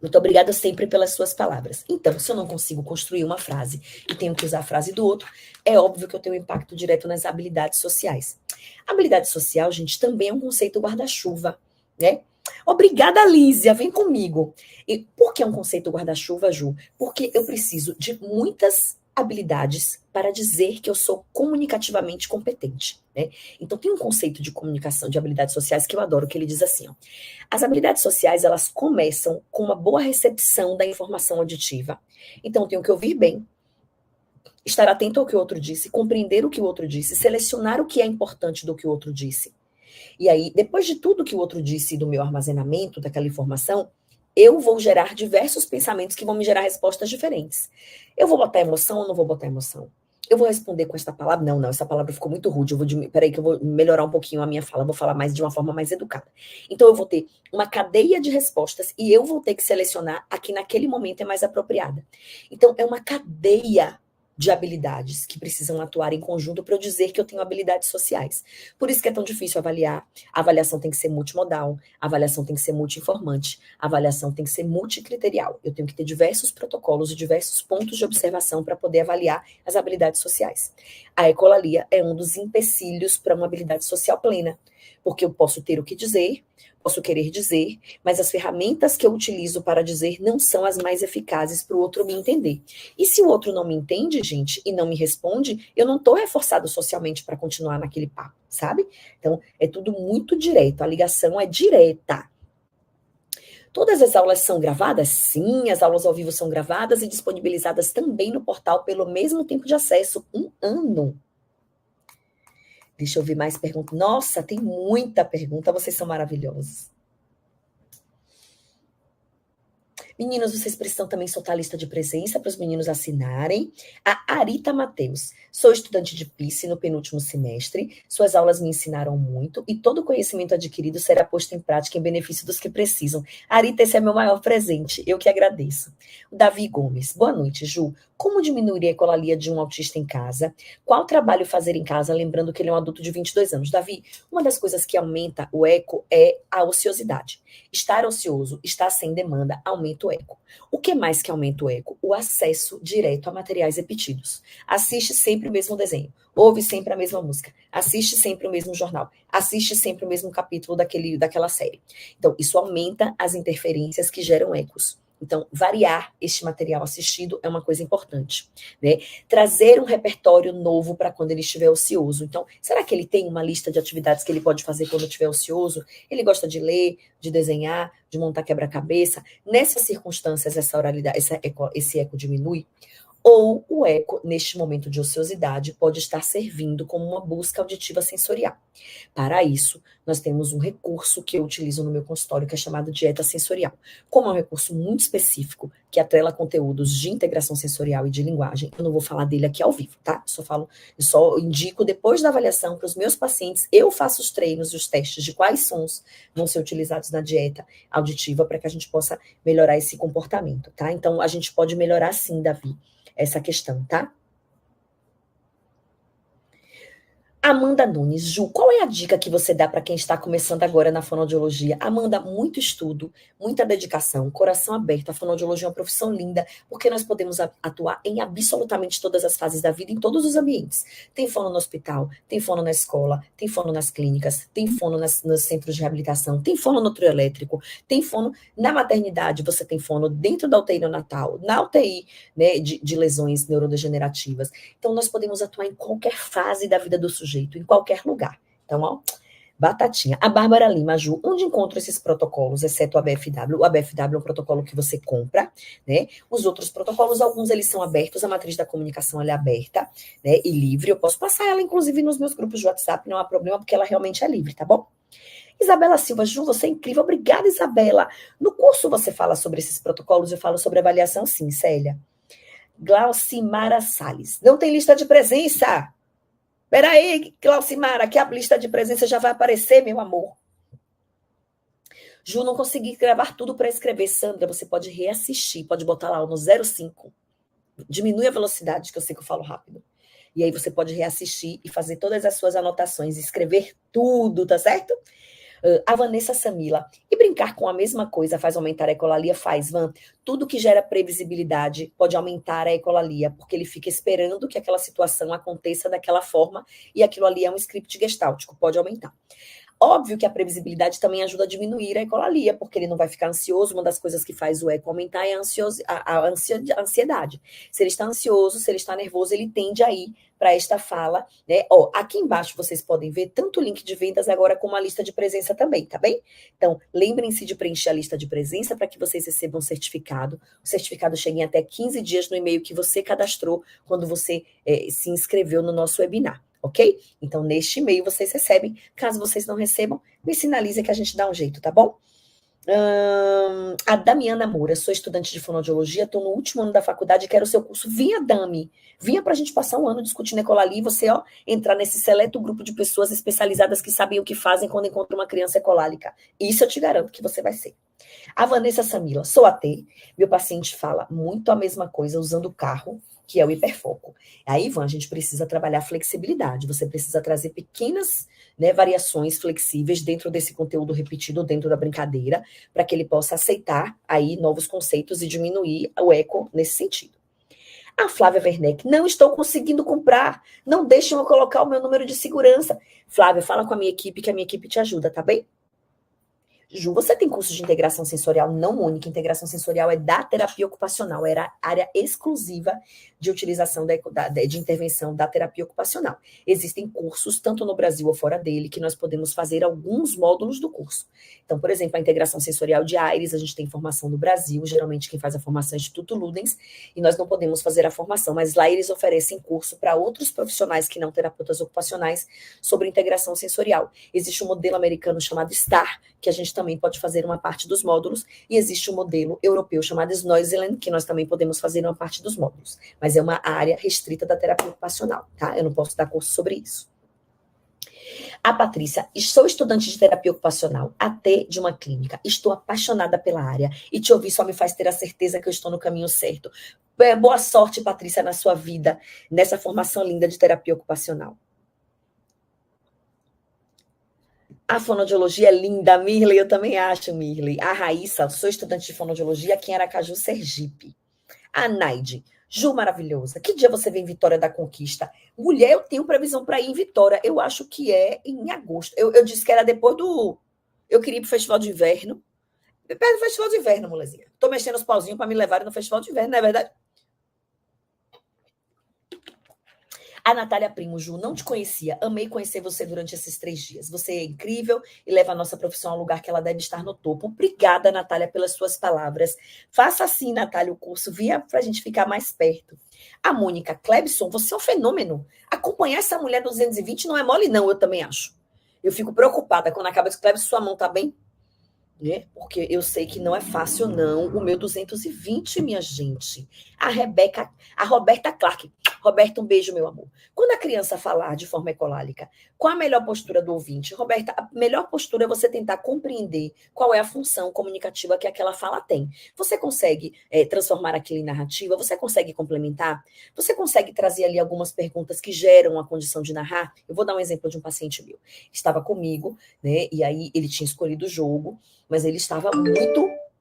Muito obrigada sempre pelas suas palavras. Então, se eu não consigo construir uma frase e tenho que usar a frase do outro, é óbvio que eu tenho um impacto direto nas habilidades sociais. Habilidade social, gente, também é um conceito guarda-chuva, né? Obrigada, Lísia, vem comigo. E por que é um conceito guarda-chuva, Ju? Porque eu preciso de muitas habilidades para dizer que eu sou comunicativamente competente, né? Então tem um conceito de comunicação, de habilidades sociais que eu adoro, que ele diz assim, ó, as habilidades sociais, elas começam com uma boa recepção da informação auditiva. Então eu tenho que ouvir bem, estar atento ao que o outro disse, compreender o que o outro disse, selecionar o que é importante do que o outro disse. E aí, depois de tudo que o outro disse do meu armazenamento, daquela informação, eu vou gerar diversos pensamentos que vão me gerar respostas diferentes. Eu vou botar emoção ou não vou botar emoção? Eu vou responder com esta palavra? Não, essa palavra ficou muito rude. Peraí que eu vou melhorar um pouquinho a minha fala, vou falar mais de uma forma mais educada. Então eu vou ter uma cadeia de respostas e eu vou ter que selecionar a que naquele momento é mais apropriada. Então é uma cadeia de habilidades que precisam atuar em conjunto para eu dizer que eu tenho habilidades sociais. Por isso que é tão difícil avaliar. A avaliação tem que ser multimodal, a avaliação tem que ser multi-informante, a avaliação tem que ser multicriterial. Eu tenho que ter diversos protocolos e diversos pontos de observação para poder avaliar as habilidades sociais. A ecolalia é um dos empecilhos para uma habilidade social plena, porque eu posso ter o que dizer, Posso querer dizer, mas as ferramentas que eu utilizo para dizer não são as mais eficazes para o outro me entender. E se o outro não me entende, gente, e não me responde, eu não estou reforçado socialmente para continuar naquele papo, sabe? Então, é tudo muito direto, a ligação é direta. Todas as aulas são gravadas? Sim, as aulas ao vivo são gravadas e disponibilizadas também no portal pelo mesmo tempo de acesso, 1 ano. Deixa eu ver mais perguntas. Nossa, tem muita pergunta, vocês são maravilhosos. Meninos, vocês precisam também soltar a lista de presença para os meninos assinarem. A Arita Mateus. Sou estudante de PICE no penúltimo semestre. Suas aulas me ensinaram muito e todo o conhecimento adquirido será posto em prática em benefício dos que precisam. Arita, esse é meu maior presente. Eu que agradeço. O Davi Gomes. Boa noite, Ju. Como diminuir a ecolalia de um autista em casa? Qual trabalho fazer em casa, lembrando que ele é um adulto de 22 anos? Davi, uma das coisas que aumenta o eco é a ociosidade. Estar ocioso, estar sem demanda, aumenta o eco. O que mais que aumenta o eco? O acesso direto a materiais repetidos. Assiste sempre o mesmo desenho, ouve sempre a mesma música, assiste sempre o mesmo jornal, assiste sempre o mesmo capítulo daquela série. Então, isso aumenta as interferências que geram ecos. Então, variar este material assistido é uma coisa importante, né? Trazer um repertório novo para quando ele estiver ocioso. Então, será que ele tem uma lista de atividades que ele pode fazer quando estiver ocioso? Ele gosta de ler, de desenhar, de montar quebra-cabeça? Nessas circunstâncias, essa oralidade, esse eco diminui? Ou o eco, neste momento de ociosidade, pode estar servindo como uma busca auditiva sensorial. Para isso, nós temos um recurso que eu utilizo no meu consultório, que é chamado dieta sensorial. Como é um recurso muito específico, que atrela conteúdos de integração sensorial e de linguagem, eu não vou falar dele aqui ao vivo, tá? Eu só indico, depois da avaliação para os meus pacientes, eu faço os treinos e os testes de quais sons vão ser utilizados na dieta auditiva para que a gente possa melhorar esse comportamento, tá? Então, a gente pode melhorar sim, Davi, essa questão, tá? Amanda Nunes, Ju, qual é a dica que você dá para quem está começando agora na fonoaudiologia? Amanda, muito estudo, muita dedicação, coração aberto. A fonoaudiologia é uma profissão linda, porque nós podemos atuar em absolutamente todas as fases da vida, em todos os ambientes. Tem fono no hospital, tem fono na escola, tem fono nas clínicas, tem fono nos centros de reabilitação, tem fono no trio elétrico, tem fono na maternidade, você tem fono dentro da UTI neonatal, na UTI, né, de lesões neurodegenerativas. Então, nós podemos atuar em qualquer fase da vida do sujeito, em qualquer lugar. Então, ó, batatinha. A Bárbara Lima, Ju, onde encontro esses protocolos, exceto o ABFW? O ABFW é um protocolo que você compra, né? Os outros protocolos, alguns eles são abertos, a matriz da comunicação ela é aberta, né? E livre. Eu posso passar ela, inclusive, nos meus grupos de WhatsApp, não há problema, porque ela realmente é livre, tá bom? Isabela Silva, Ju, você é incrível. Obrigada, Isabela. No curso você fala sobre esses protocolos, eu falo sobre avaliação, sim, Célia. Glaucimara Salles. Não tem lista de presença. Peraí, Glaucimara, que a lista de presença já vai aparecer, meu amor. Ju, não consegui gravar tudo para escrever. Sandra, você pode reassistir, pode botar lá no 05. Diminui a velocidade, que eu sei que eu falo rápido. E aí você pode reassistir e fazer todas as suas anotações, escrever tudo, tá certo? A Vanessa Samila. E brincar com a mesma coisa faz aumentar a ecolalia? Faz, Van. Tudo que gera previsibilidade pode aumentar a ecolalia, porque ele fica esperando que aquela situação aconteça daquela forma e aquilo ali é um script gestáltico, pode aumentar. Óbvio que a previsibilidade também ajuda a diminuir a ecolalia, porque ele não vai ficar ansioso. Uma das coisas que faz o eco aumentar é a ansiedade. Se ele está ansioso, se ele está nervoso, ele tende a ir para esta fala, né? Ó, aqui embaixo vocês podem ver tanto o link de vendas agora como a lista de presença também, tá bem? Então, lembrem-se de preencher a lista de presença para que vocês recebam um certificado. O certificado chega em até 15 dias no e-mail que você cadastrou quando você se inscreveu no nosso webinar. Ok? Então, neste e-mail vocês recebem. Caso vocês não recebam, me sinalizem que a gente dá um jeito, tá bom? A Damiana Moura, sou estudante de fonoaudiologia, estou no último ano da faculdade e quero o seu curso. Vinha, Dami. Vinha para a gente passar um ano discutindo ecolalia e você, ó, entrar nesse seleto grupo de pessoas especializadas que sabem o que fazem quando encontram uma criança ecolálica. Isso eu te garanto que você vai ser. A Vanessa Samila, sou AT. Meu paciente fala muito a mesma coisa usando o carro, que é o hiperfoco. Aí, Ivan, a gente precisa trabalhar a flexibilidade. Você precisa trazer pequenas, né, variações flexíveis dentro desse conteúdo repetido, dentro da brincadeira, para que ele possa aceitar aí novos conceitos e diminuir o eco nesse sentido. A Flávia Werneck, não estou conseguindo comprar. Não deixem eu colocar o meu número de segurança. Flávia, fala com a minha equipe, que a minha equipe te ajuda, tá bem? Ju, você tem curso de integração sensorial? Não, Mônica. Integração sensorial é da terapia ocupacional, era área exclusiva de utilização de intervenção da terapia ocupacional. Existem cursos, tanto no Brasil ou fora dele, que nós podemos fazer alguns módulos do curso. Então, por exemplo, a integração sensorial de Aires, a gente tem formação no Brasil, geralmente quem faz a formação é o Instituto Ludens, e nós não podemos fazer a formação, mas lá eles oferecem curso para outros profissionais que não terapeutas ocupacionais sobre integração sensorial. Existe um modelo americano chamado STAR, que a gente também pode fazer uma parte dos módulos, e existe um modelo europeu chamado Snoiseland, que nós também podemos fazer uma parte dos módulos, mas é uma área restrita da terapia ocupacional, tá? Eu não posso dar curso sobre isso. A Patrícia, sou estudante de terapia ocupacional, AT de uma clínica, estou apaixonada pela área, e te ouvir só me faz ter a certeza que eu estou no caminho certo. Boa sorte, Patrícia, na sua vida, nessa formação linda de terapia ocupacional. A fonoaudiologia é linda, Mirley, eu também acho, Mirley. A Raíssa, sou estudante de fonoaudiologia aqui em Aracaju, Sergipe. A Naide, Ju maravilhosa. Que dia você vem em Vitória da Conquista? Mulher, eu tenho previsão para ir em Vitória. Eu acho que é em agosto. Eu disse que era depois do... Eu queria ir pro Festival de Inverno. Perto do Festival de Inverno, molezinha. Tô mexendo os pauzinhos para me levarem no Festival de Inverno, não é verdade? A Natália Primo, Ju, não te conhecia. Amei conhecer você durante esses 3 dias. Você é incrível e leva a nossa profissão ao lugar que ela deve estar no topo. Obrigada, Natália, pelas suas palavras. Faça assim, Natália, o curso. Via para a gente ficar mais perto. A Mônica Clebson, você é um fenômeno. Acompanhar essa mulher 220 não é mole, não, eu também acho. Eu fico preocupada quando acaba de Clebson, sua mão tá bem? Né? Porque eu sei que não é fácil, não. O meu 220, minha gente. A Roberta Clark. Roberta, um beijo, meu amor. Quando a criança falar de forma ecolálica, qual a melhor postura do ouvinte? Roberta, a melhor postura é você tentar compreender qual é a função comunicativa que aquela fala tem. Você consegue transformar aquilo em narrativa? Você consegue complementar? Você consegue trazer ali algumas perguntas que geram a condição de narrar? Eu vou dar um exemplo de um paciente meu. Estava comigo, né? E aí ele tinha escolhido o jogo, mas ele estava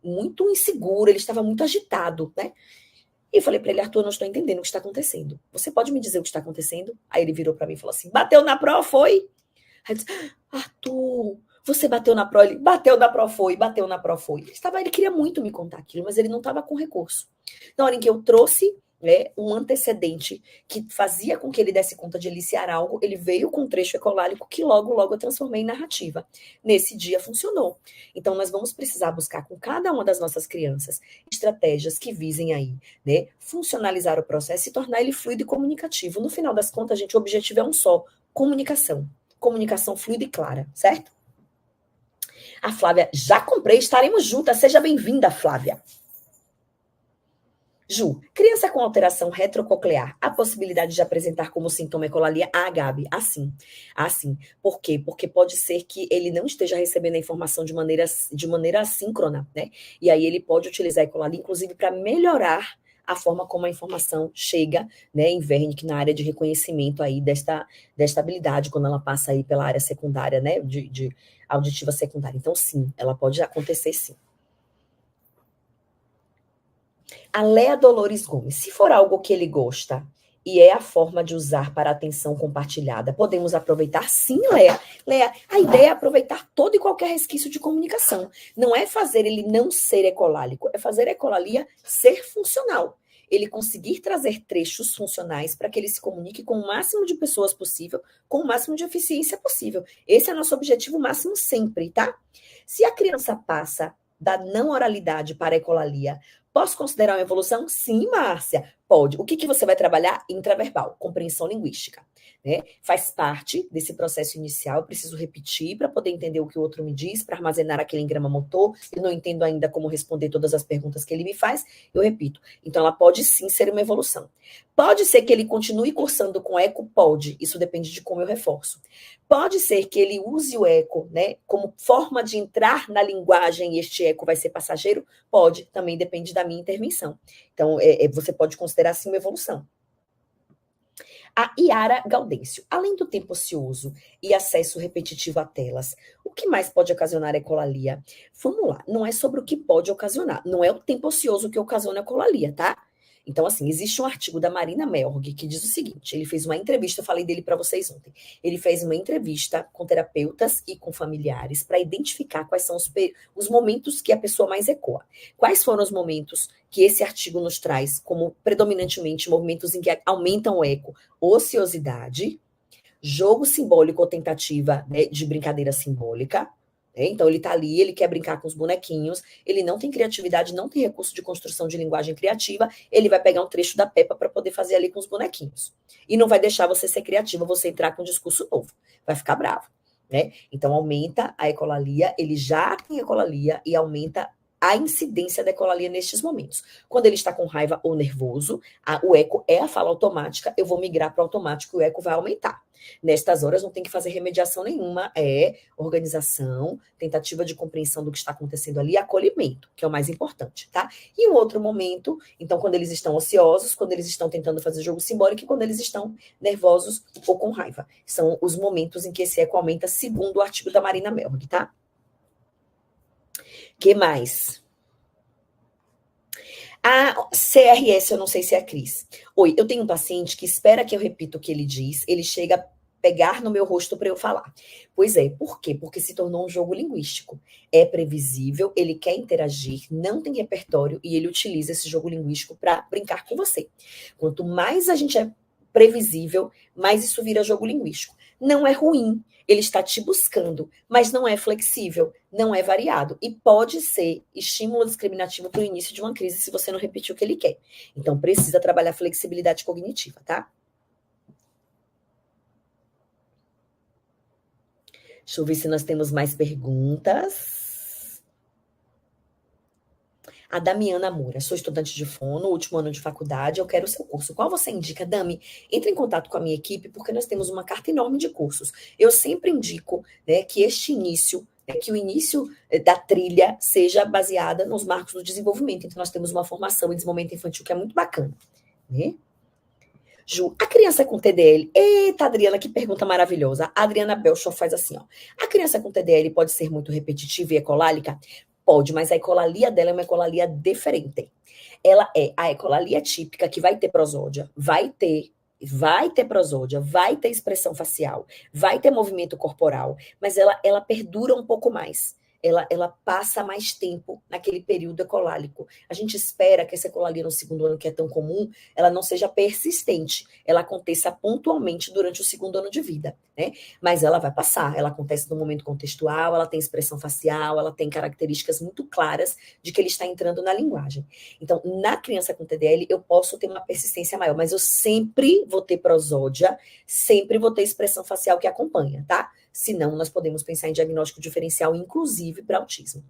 muito inseguro, ele estava muito agitado, né? E eu falei para ele, Arthur, eu não estou entendendo o que está acontecendo. Você pode me dizer o que está acontecendo? Aí ele virou para mim e falou assim, bateu na pró, foi? Aí eu disse, Arthur, você bateu na pró? Ele bateu na pró, foi, bateu na pró, foi. Ele queria muito me contar aquilo, mas ele não estava com recurso. Na hora em que eu trouxe um antecedente que fazia com que ele desse conta de eliciar algo, ele veio com um trecho ecolálico que logo eu transformei em narrativa. Nesse dia funcionou. Então nós vamos precisar buscar com cada uma das nossas crianças estratégias que visem aí, né, funcionalizar o processo e tornar ele fluido e comunicativo. No final das contas, gente, o objetivo é um só, comunicação. Comunicação fluida e clara, certo? A Flávia, já comprei, estaremos juntas. Seja bem-vinda, Flávia. Ju, criança com alteração retrococlear, a possibilidade de apresentar como sintoma ecolalia? Ah, Gabi, assim. Por quê? Porque pode ser que ele não esteja recebendo a informação de maneira assíncrona, né? E aí ele pode utilizar a ecolalia, inclusive, para melhorar a forma como a informação chega, né, em Wernicke, na área de reconhecimento aí desta habilidade, quando ela passa aí pela área secundária, né, de auditiva secundária. Então, sim, ela pode acontecer, sim. A Lea Dolores Gomes, se for algo que ele gosta e é a forma de usar para atenção compartilhada, podemos aproveitar? Sim, Lea. Lea, a ideia é aproveitar todo e qualquer resquício de comunicação. Não é fazer ele não ser ecolálico, é fazer a ecolalia ser funcional. Ele conseguir trazer trechos funcionais para que ele se comunique com o máximo de pessoas possível, com o máximo de eficiência possível. Esse é o nosso objetivo máximo sempre, tá? Se a criança passa da não oralidade para a ecolalia, posso considerar uma evolução? Sim, Márcia, pode. O que você vai trabalhar? Intraverbal, compreensão linguística. Né? Faz parte desse processo inicial, eu preciso repetir para poder entender o que o outro me diz, para armazenar aquele engrama motor, eu não entendo ainda como responder todas as perguntas que ele me faz, eu repito. Então, ela pode sim ser uma evolução. Pode ser que ele continue cursando com eco? Pode, isso depende de como eu reforço. Pode ser que ele use o eco, né, como forma de entrar na linguagem e este eco vai ser passageiro? Pode, também depende da minha intervenção. Então, você pode considerar assim uma evolução. A Iara Gaudêncio, além do tempo ocioso e acesso repetitivo a telas, o que mais pode ocasionar ecolalia? Vamos lá, não é sobre o que pode ocasionar, não é o tempo ocioso que ocasiona ecolalia, tá? Então, assim, existe um artigo da Marina Melg que diz o seguinte: ele fez uma entrevista, eu falei dele para vocês ontem. Ele fez uma entrevista com terapeutas e com familiares para identificar quais são os momentos que a pessoa mais ecoa. Quais foram os momentos que esse artigo nos traz como predominantemente momentos em que aumentam o eco? Ociosidade, jogo simbólico ou tentativa, né, de brincadeira simbólica. Então, ele está ali, ele quer brincar com os bonequinhos, ele não tem criatividade, não tem recurso de construção de linguagem criativa, ele vai pegar um trecho da Peppa para poder fazer ali com os bonequinhos. E não vai deixar você ser criativa, você entrar com um discurso novo. Vai ficar bravo. Né? Então, aumenta a ecolalia, ele já tem ecolalia e aumenta a incidência da ecolalia nestes momentos. Quando ele está com raiva ou nervoso, o eco é a fala automática, eu vou migrar para o automático e o eco vai aumentar. Nestas horas não tem que fazer remediação nenhuma, é organização, tentativa de compreensão do que está acontecendo ali, acolhimento, que é o mais importante, tá? E um outro momento, então, quando eles estão ociosos, quando eles estão tentando fazer jogo simbólico e quando eles estão nervosos ou com raiva. São os momentos em que esse eco aumenta, segundo o artigo da Marina Melg, tá? Que mais? A CRS, eu não sei se é a Cris. Oi, eu tenho um paciente que espera que eu repita o que ele diz, ele chega a pegar no meu rosto para eu falar. Pois é, por quê? Porque se tornou um jogo linguístico. É previsível, ele quer interagir, não tem repertório e ele utiliza esse jogo linguístico para brincar com você. Quanto mais a gente é previsível, mais isso vira jogo linguístico. Não é ruim, ele está te buscando, mas não é flexível, não é variado. E pode ser estímulo discriminativo para o início de uma crise se você não repetir o que ele quer. Então, precisa trabalhar flexibilidade cognitiva, tá? Deixa eu ver se nós temos mais perguntas. A Damiana Moura, sou estudante de fono, último ano de faculdade, eu quero o seu curso. Qual você indica, Dami? Entre em contato com a minha equipe, porque nós temos uma carta enorme de cursos. Eu sempre indico, né, que este início, que o início da trilha seja baseada nos marcos do desenvolvimento. Então, nós temos uma formação em desenvolvimento infantil que é muito bacana. Né? Ju, a criança com TDL. Eita, Adriana, que pergunta maravilhosa. A Adriana Belchoff faz assim, ó. A criança com TDL pode ser muito repetitiva e ecolálica? Pode, mas a ecolalia dela é uma ecolalia diferente. Ela é a ecolalia típica que vai ter prosódia, vai ter prosódia, vai ter expressão facial, vai ter movimento corporal, mas ela perdura um pouco mais. Ela passa mais tempo naquele período ecolálico. A gente espera que essa ecolalia no segundo ano, que é tão comum, ela não seja persistente, ela aconteça pontualmente durante o segundo ano de vida, né? Mas ela vai passar, ela acontece no momento contextual, ela tem expressão facial, ela tem características muito claras de que ele está entrando na linguagem. Então, na criança com TDL, eu posso ter uma persistência maior, mas eu sempre vou ter prosódia, sempre vou ter expressão facial que acompanha, tá? Senão, nós podemos pensar em diagnóstico diferencial, inclusive para autismo.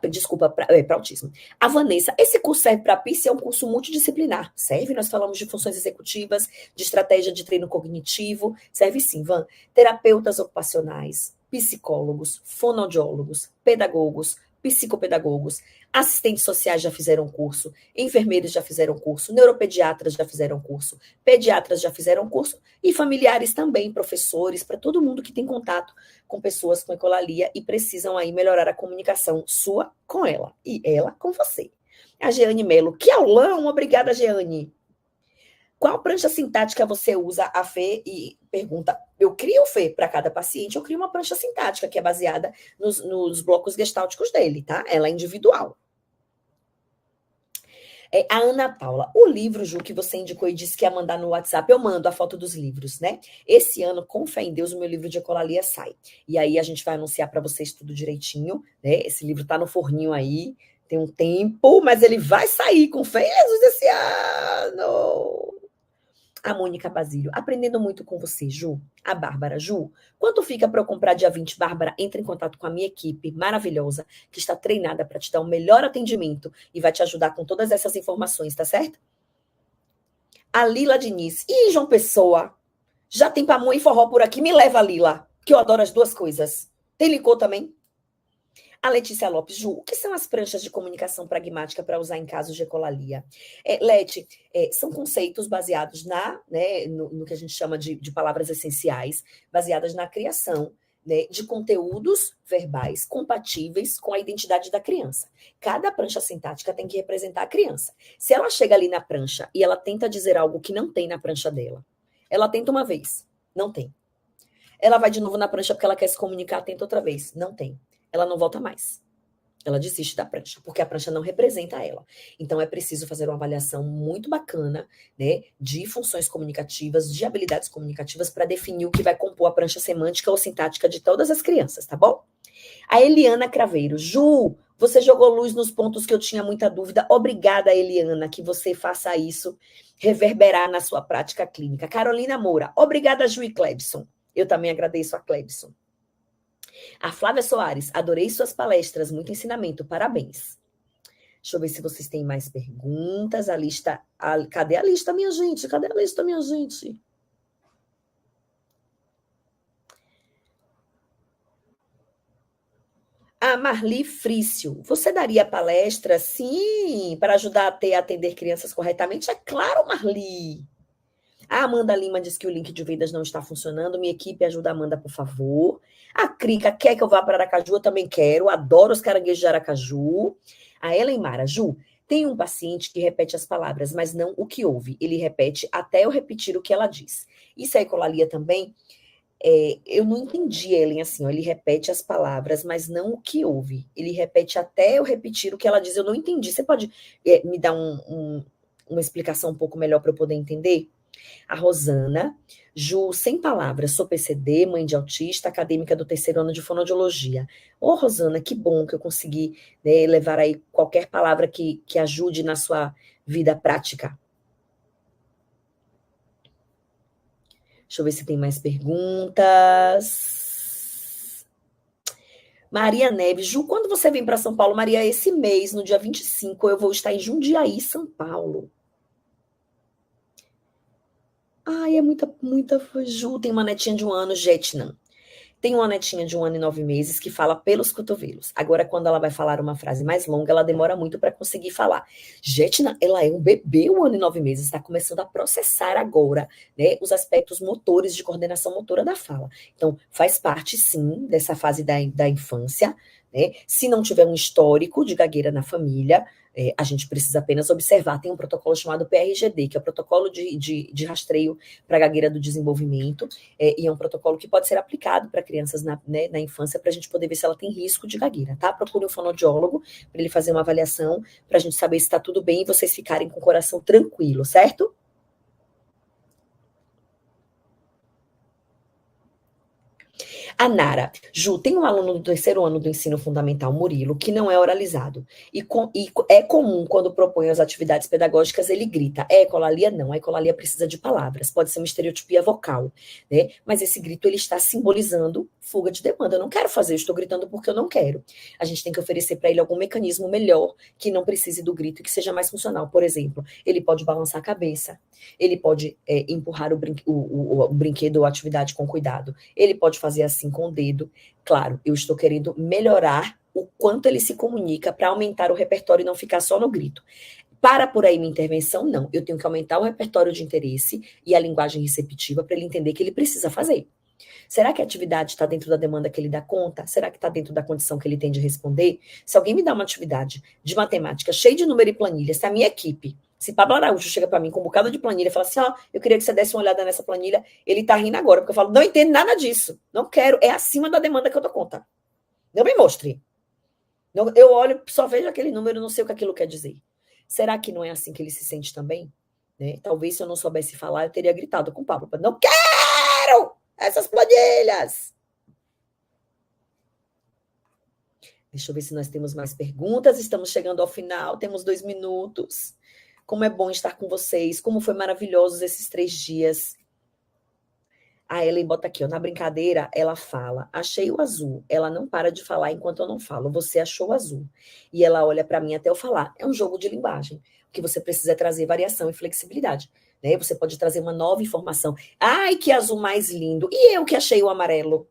Desculpa, para autismo. A Vanessa, esse curso serve para PIS? É um curso multidisciplinar. Serve? Nós falamos de funções executivas, de estratégia de treino cognitivo. Serve sim, Van. Terapeutas ocupacionais, psicólogos, fonoaudiólogos, pedagogos, psicopedagogos, assistentes sociais já fizeram curso, enfermeiros já fizeram curso, neuropediatras já fizeram curso, pediatras já fizeram curso e familiares também, professores, para todo mundo que tem contato com pessoas com ecolalia e precisam aí melhorar a comunicação sua com ela e ela com você. A Jeane Melo, que aulão! Obrigada, Jeane. Qual prancha sintática você usa? A Fê e pergunta, eu crio, Fê, para cada paciente, eu crio uma prancha sintática que é baseada nos blocos gestálticos dele, tá? Ela é individual. A Ana Paula, o livro, Ju, que você indicou e disse que ia mandar no WhatsApp, eu mando a foto dos livros, né? Esse ano, com fé em Deus, o meu livro de ecolalia sai. E aí a gente vai anunciar para vocês tudo direitinho, né? Esse livro tá no forninho aí, tem um tempo, mas ele vai sair com fé em Jesus esse ano. A Mônica Basílio, aprendendo muito com você, Ju. A Bárbara, Ju, quanto fica para eu comprar dia 20? Bárbara, entre em contato com a minha equipe maravilhosa, que está treinada para te dar o melhor atendimento e vai te ajudar com todas essas informações, tá certo? A Lila Diniz. Ih, João Pessoa, já tem pamonha e forró por aqui? Me leva, Lila, que eu adoro as duas coisas. Tem licor também? A Letícia Lopes, Ju, o que são as pranchas de comunicação pragmática para usar em casos de ecolalia? Leti, são conceitos baseados no que a gente chama de palavras essenciais, baseadas na criação né, de conteúdos verbais compatíveis com a identidade da criança. Cada prancha sintática tem que representar a criança. Se ela chega ali na prancha e ela tenta dizer algo que não tem na prancha dela, ela tenta uma vez, não tem. Ela vai de novo na prancha porque ela quer se comunicar, tenta outra vez, não tem. Ela não volta mais. Ela desiste da prancha, porque a prancha não representa ela. Então, é preciso fazer uma avaliação muito bacana, né, de funções comunicativas, de habilidades comunicativas, para definir o que vai compor a prancha semântica ou sintática de todas as crianças, tá bom? A Eliana Craveiro. Ju, você jogou luz nos pontos que eu tinha muita dúvida. Obrigada, Eliana, que você faça isso reverberar na sua prática clínica. Carolina Moura. Obrigada, Ju e Clebson. Eu também agradeço a Clebson. A Flávia Soares, adorei suas palestras, muito ensinamento, parabéns. Deixa eu ver se vocês têm mais perguntas. A lista. Cadê a lista, minha gente? Cadê a lista, minha gente? A Marli Frício, você daria palestra, sim, para ajudar a atender crianças corretamente? É claro, Marli. A Amanda Lima diz que o link de vendas não está funcionando. Minha equipe ajuda a Amanda, por favor. A Crica quer que eu vá para Aracaju, eu também quero. Adoro os caranguejos de Aracaju. A Ellen Mara, Ju, tem um paciente que repete as palavras, mas não o que ouve. Ele repete até eu repetir o que ela diz. Isso a ecolalia também. Eu não entendi, Ellen, assim, ó, ele repete as palavras, mas não o que ouve. Ele repete até eu repetir o que ela diz. Eu não entendi. Você pode me dar uma explicação um pouco melhor para eu poder entender? A Rosana, Ju, sem palavras, sou PCD, mãe de autista, acadêmica do 3º ano de fonoaudiologia. Ô, Rosana, que bom que eu consegui, né, levar aí qualquer palavra que ajude na sua vida prática. Deixa eu ver se tem mais perguntas. Maria Neves, Ju, quando você vem para São Paulo? Maria, esse mês, no dia 25, eu vou estar em Jundiaí, São Paulo. Ai, é muita. Ju, tem uma netinha de 1 ano, Jetnan. Tem uma netinha de 1 ano e 9 meses que fala pelos cotovelos. Agora, quando ela vai falar uma frase mais longa, ela demora muito para conseguir falar. Jetna, ela é um bebê, 1 ano e 9 meses, está começando a processar agora, né, os aspectos motores de coordenação motora da fala. Então, faz parte, sim, dessa fase da infância, né? Se não tiver um histórico de gagueira na família, a gente precisa apenas observar. Tem um protocolo chamado PRGD, que é o protocolo de rastreio para a gagueira do desenvolvimento, e é um protocolo que pode ser aplicado para crianças na infância, para a gente poder ver se ela tem risco de gagueira, tá? Procure um fonoaudiólogo para ele fazer uma avaliação, para a gente saber se está tudo bem e vocês ficarem com o coração tranquilo, certo? A Nara, Ju, tem um aluno do 3º ano do ensino fundamental, Murilo, que não é oralizado. E é comum, quando propõe as atividades pedagógicas, ele grita. É ecolalia? Não. A ecolalia precisa de palavras. Pode ser uma estereotipia vocal, né? Mas esse grito, ele está simbolizando fuga de demanda. Eu não quero fazer, eu estou gritando porque eu não quero. A gente tem que oferecer para ele algum mecanismo melhor, que não precise do grito e que seja mais funcional. Por exemplo, ele pode balançar a cabeça, ele pode empurrar o brinquedo ou a atividade com cuidado, ele pode fazer assim com o dedo. Claro, eu estou querendo melhorar o quanto ele se comunica para aumentar o repertório e não ficar só no grito. Para por aí minha intervenção, não. Eu tenho que aumentar o repertório de interesse e a linguagem receptiva para ele entender que ele precisa fazer. Será que a atividade está dentro da demanda que ele dá conta? Será que está dentro da condição que ele tem de responder? Se alguém me dá uma atividade de matemática cheia de número e planilha, se a minha equipe, se Pablo Araújo chega para mim com um bocado de planilha e fala assim, ó, eu queria que você desse uma olhada nessa planilha, ele tá rindo agora, porque eu falo, não entendo nada disso, não quero, é acima da demanda que eu dou conta. Não me mostre. Eu olho, só vejo aquele número, não sei o que aquilo quer dizer. Será que não é assim que ele se sente também? Né? Talvez se eu não soubesse falar, eu teria gritado com o Pablo, não quero essas planilhas. Deixa eu ver se nós temos mais perguntas. Estamos chegando ao final, temos 2 minutos. Como é bom estar com vocês, como foi maravilhosos esses 3 dias. A Ellen bota aqui, ó, na brincadeira, ela fala, achei o azul. Ela não para de falar enquanto eu não falo. Você achou o azul. E ela olha para mim até eu falar. É um jogo de linguagem. O que você precisa é trazer variação e flexibilidade. Né? Você pode trazer uma nova informação. Ai, que azul mais lindo. E eu que achei o amarelo.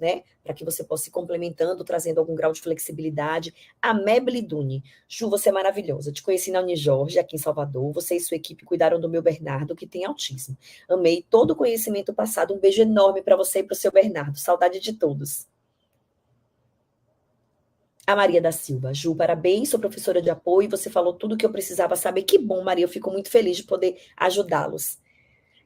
né? Para que você possa ir complementando, trazendo algum grau de flexibilidade. A Mebli Duni. Ju, você é maravilhosa. Te conheci na Unijorge, aqui em Salvador. Você e sua equipe cuidaram do meu Bernardo, que tem autismo. Amei todo o conhecimento passado. Um beijo enorme para você e para o seu Bernardo. Saudade de todos. A Maria da Silva. Ju, parabéns, sou professora de apoio. Você falou tudo o que eu precisava saber. Que bom, Maria. Eu fico muito feliz de poder ajudá-los.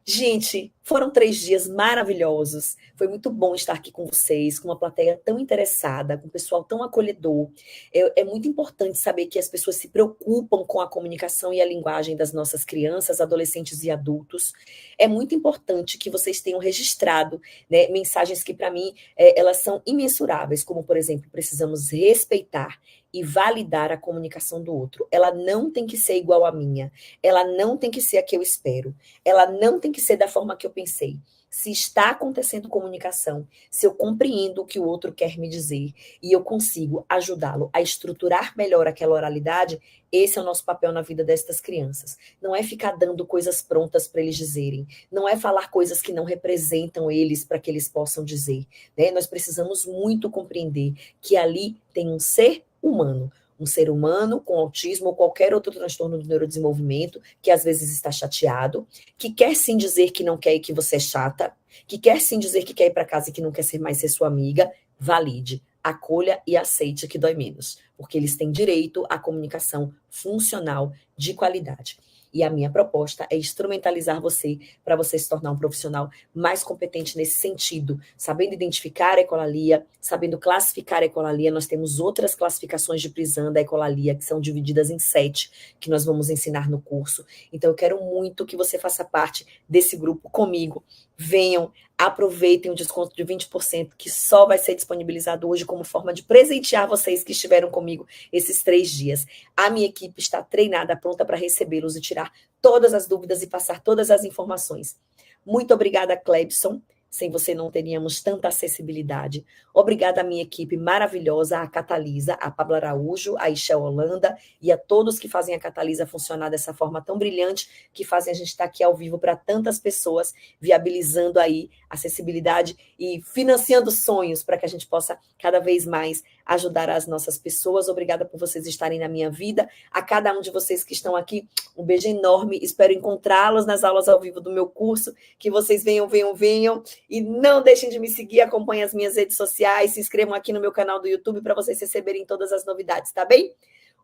Gente, foram 3 dias maravilhosos. Foi muito bom estar aqui com vocês, com uma plateia tão interessada, com um pessoal tão acolhedor. É muito importante saber que as pessoas se preocupam com a comunicação e a linguagem das nossas crianças, adolescentes e adultos. É muito importante que vocês tenham registrado, né, mensagens que, para mim, elas são imensuráveis, como, por exemplo, precisamos respeitar e validar a comunicação do outro. Ela não tem que ser igual à minha. Ela não tem que ser a que eu espero. Ela não tem que ser da forma que eu pensei. Se está acontecendo comunicação, se eu compreendo o que o outro quer me dizer e eu consigo ajudá-lo a estruturar melhor aquela oralidade, esse é o nosso papel na vida destas crianças. Não é ficar dando coisas prontas para eles dizerem. Não é falar coisas que não representam eles para que eles possam dizer, né? Nós precisamos muito compreender que ali tem um ser humano. Um ser humano com autismo ou qualquer outro transtorno do neurodesenvolvimento, que às vezes está chateado, que quer sim dizer que não quer e que você é chata, que quer sim dizer que quer ir para casa e que não quer ser mais ser sua amiga, valide, acolha e aceite que dói menos, porque eles têm direito à comunicação funcional de qualidade. E a minha proposta é instrumentalizar você para você se tornar um profissional mais competente nesse sentido, sabendo identificar a ecolalia, sabendo classificar a ecolalia. Nós temos outras classificações de prisão da ecolalia, que são divididas em 7, que nós vamos ensinar no curso. Então, eu quero muito que você faça parte desse grupo comigo. Venham, aproveitem o desconto de 20%, que só vai ser disponibilizado hoje como forma de presentear vocês que estiveram comigo esses 3 dias. A minha equipe está treinada, pronta para recebê-los e tirar todas as dúvidas e passar todas as informações. Muito obrigada, Clebson. Sem você não teríamos tanta acessibilidade. Obrigada à minha equipe maravilhosa, a Catalisa, a Pablo Araújo, a Ishel Holanda e a todos que fazem a Catalisa funcionar dessa forma tão brilhante, que fazem a gente estar aqui ao vivo para tantas pessoas, viabilizando aí acessibilidade e financiando sonhos para que a gente possa cada vez mais ajudar as nossas pessoas. Obrigada por vocês estarem na minha vida. A cada um de vocês que estão aqui, um beijo enorme. Espero encontrá-los nas aulas ao vivo do meu curso. Que vocês venham, venham, venham. E não deixem de me seguir, acompanhem as minhas redes sociais, se inscrevam aqui no meu canal do YouTube para vocês receberem todas as novidades, tá bem?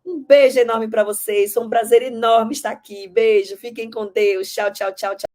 Um beijo enorme para vocês. Foi um prazer enorme estar aqui. Beijo, fiquem com Deus. Tchau, tchau, tchau, tchau.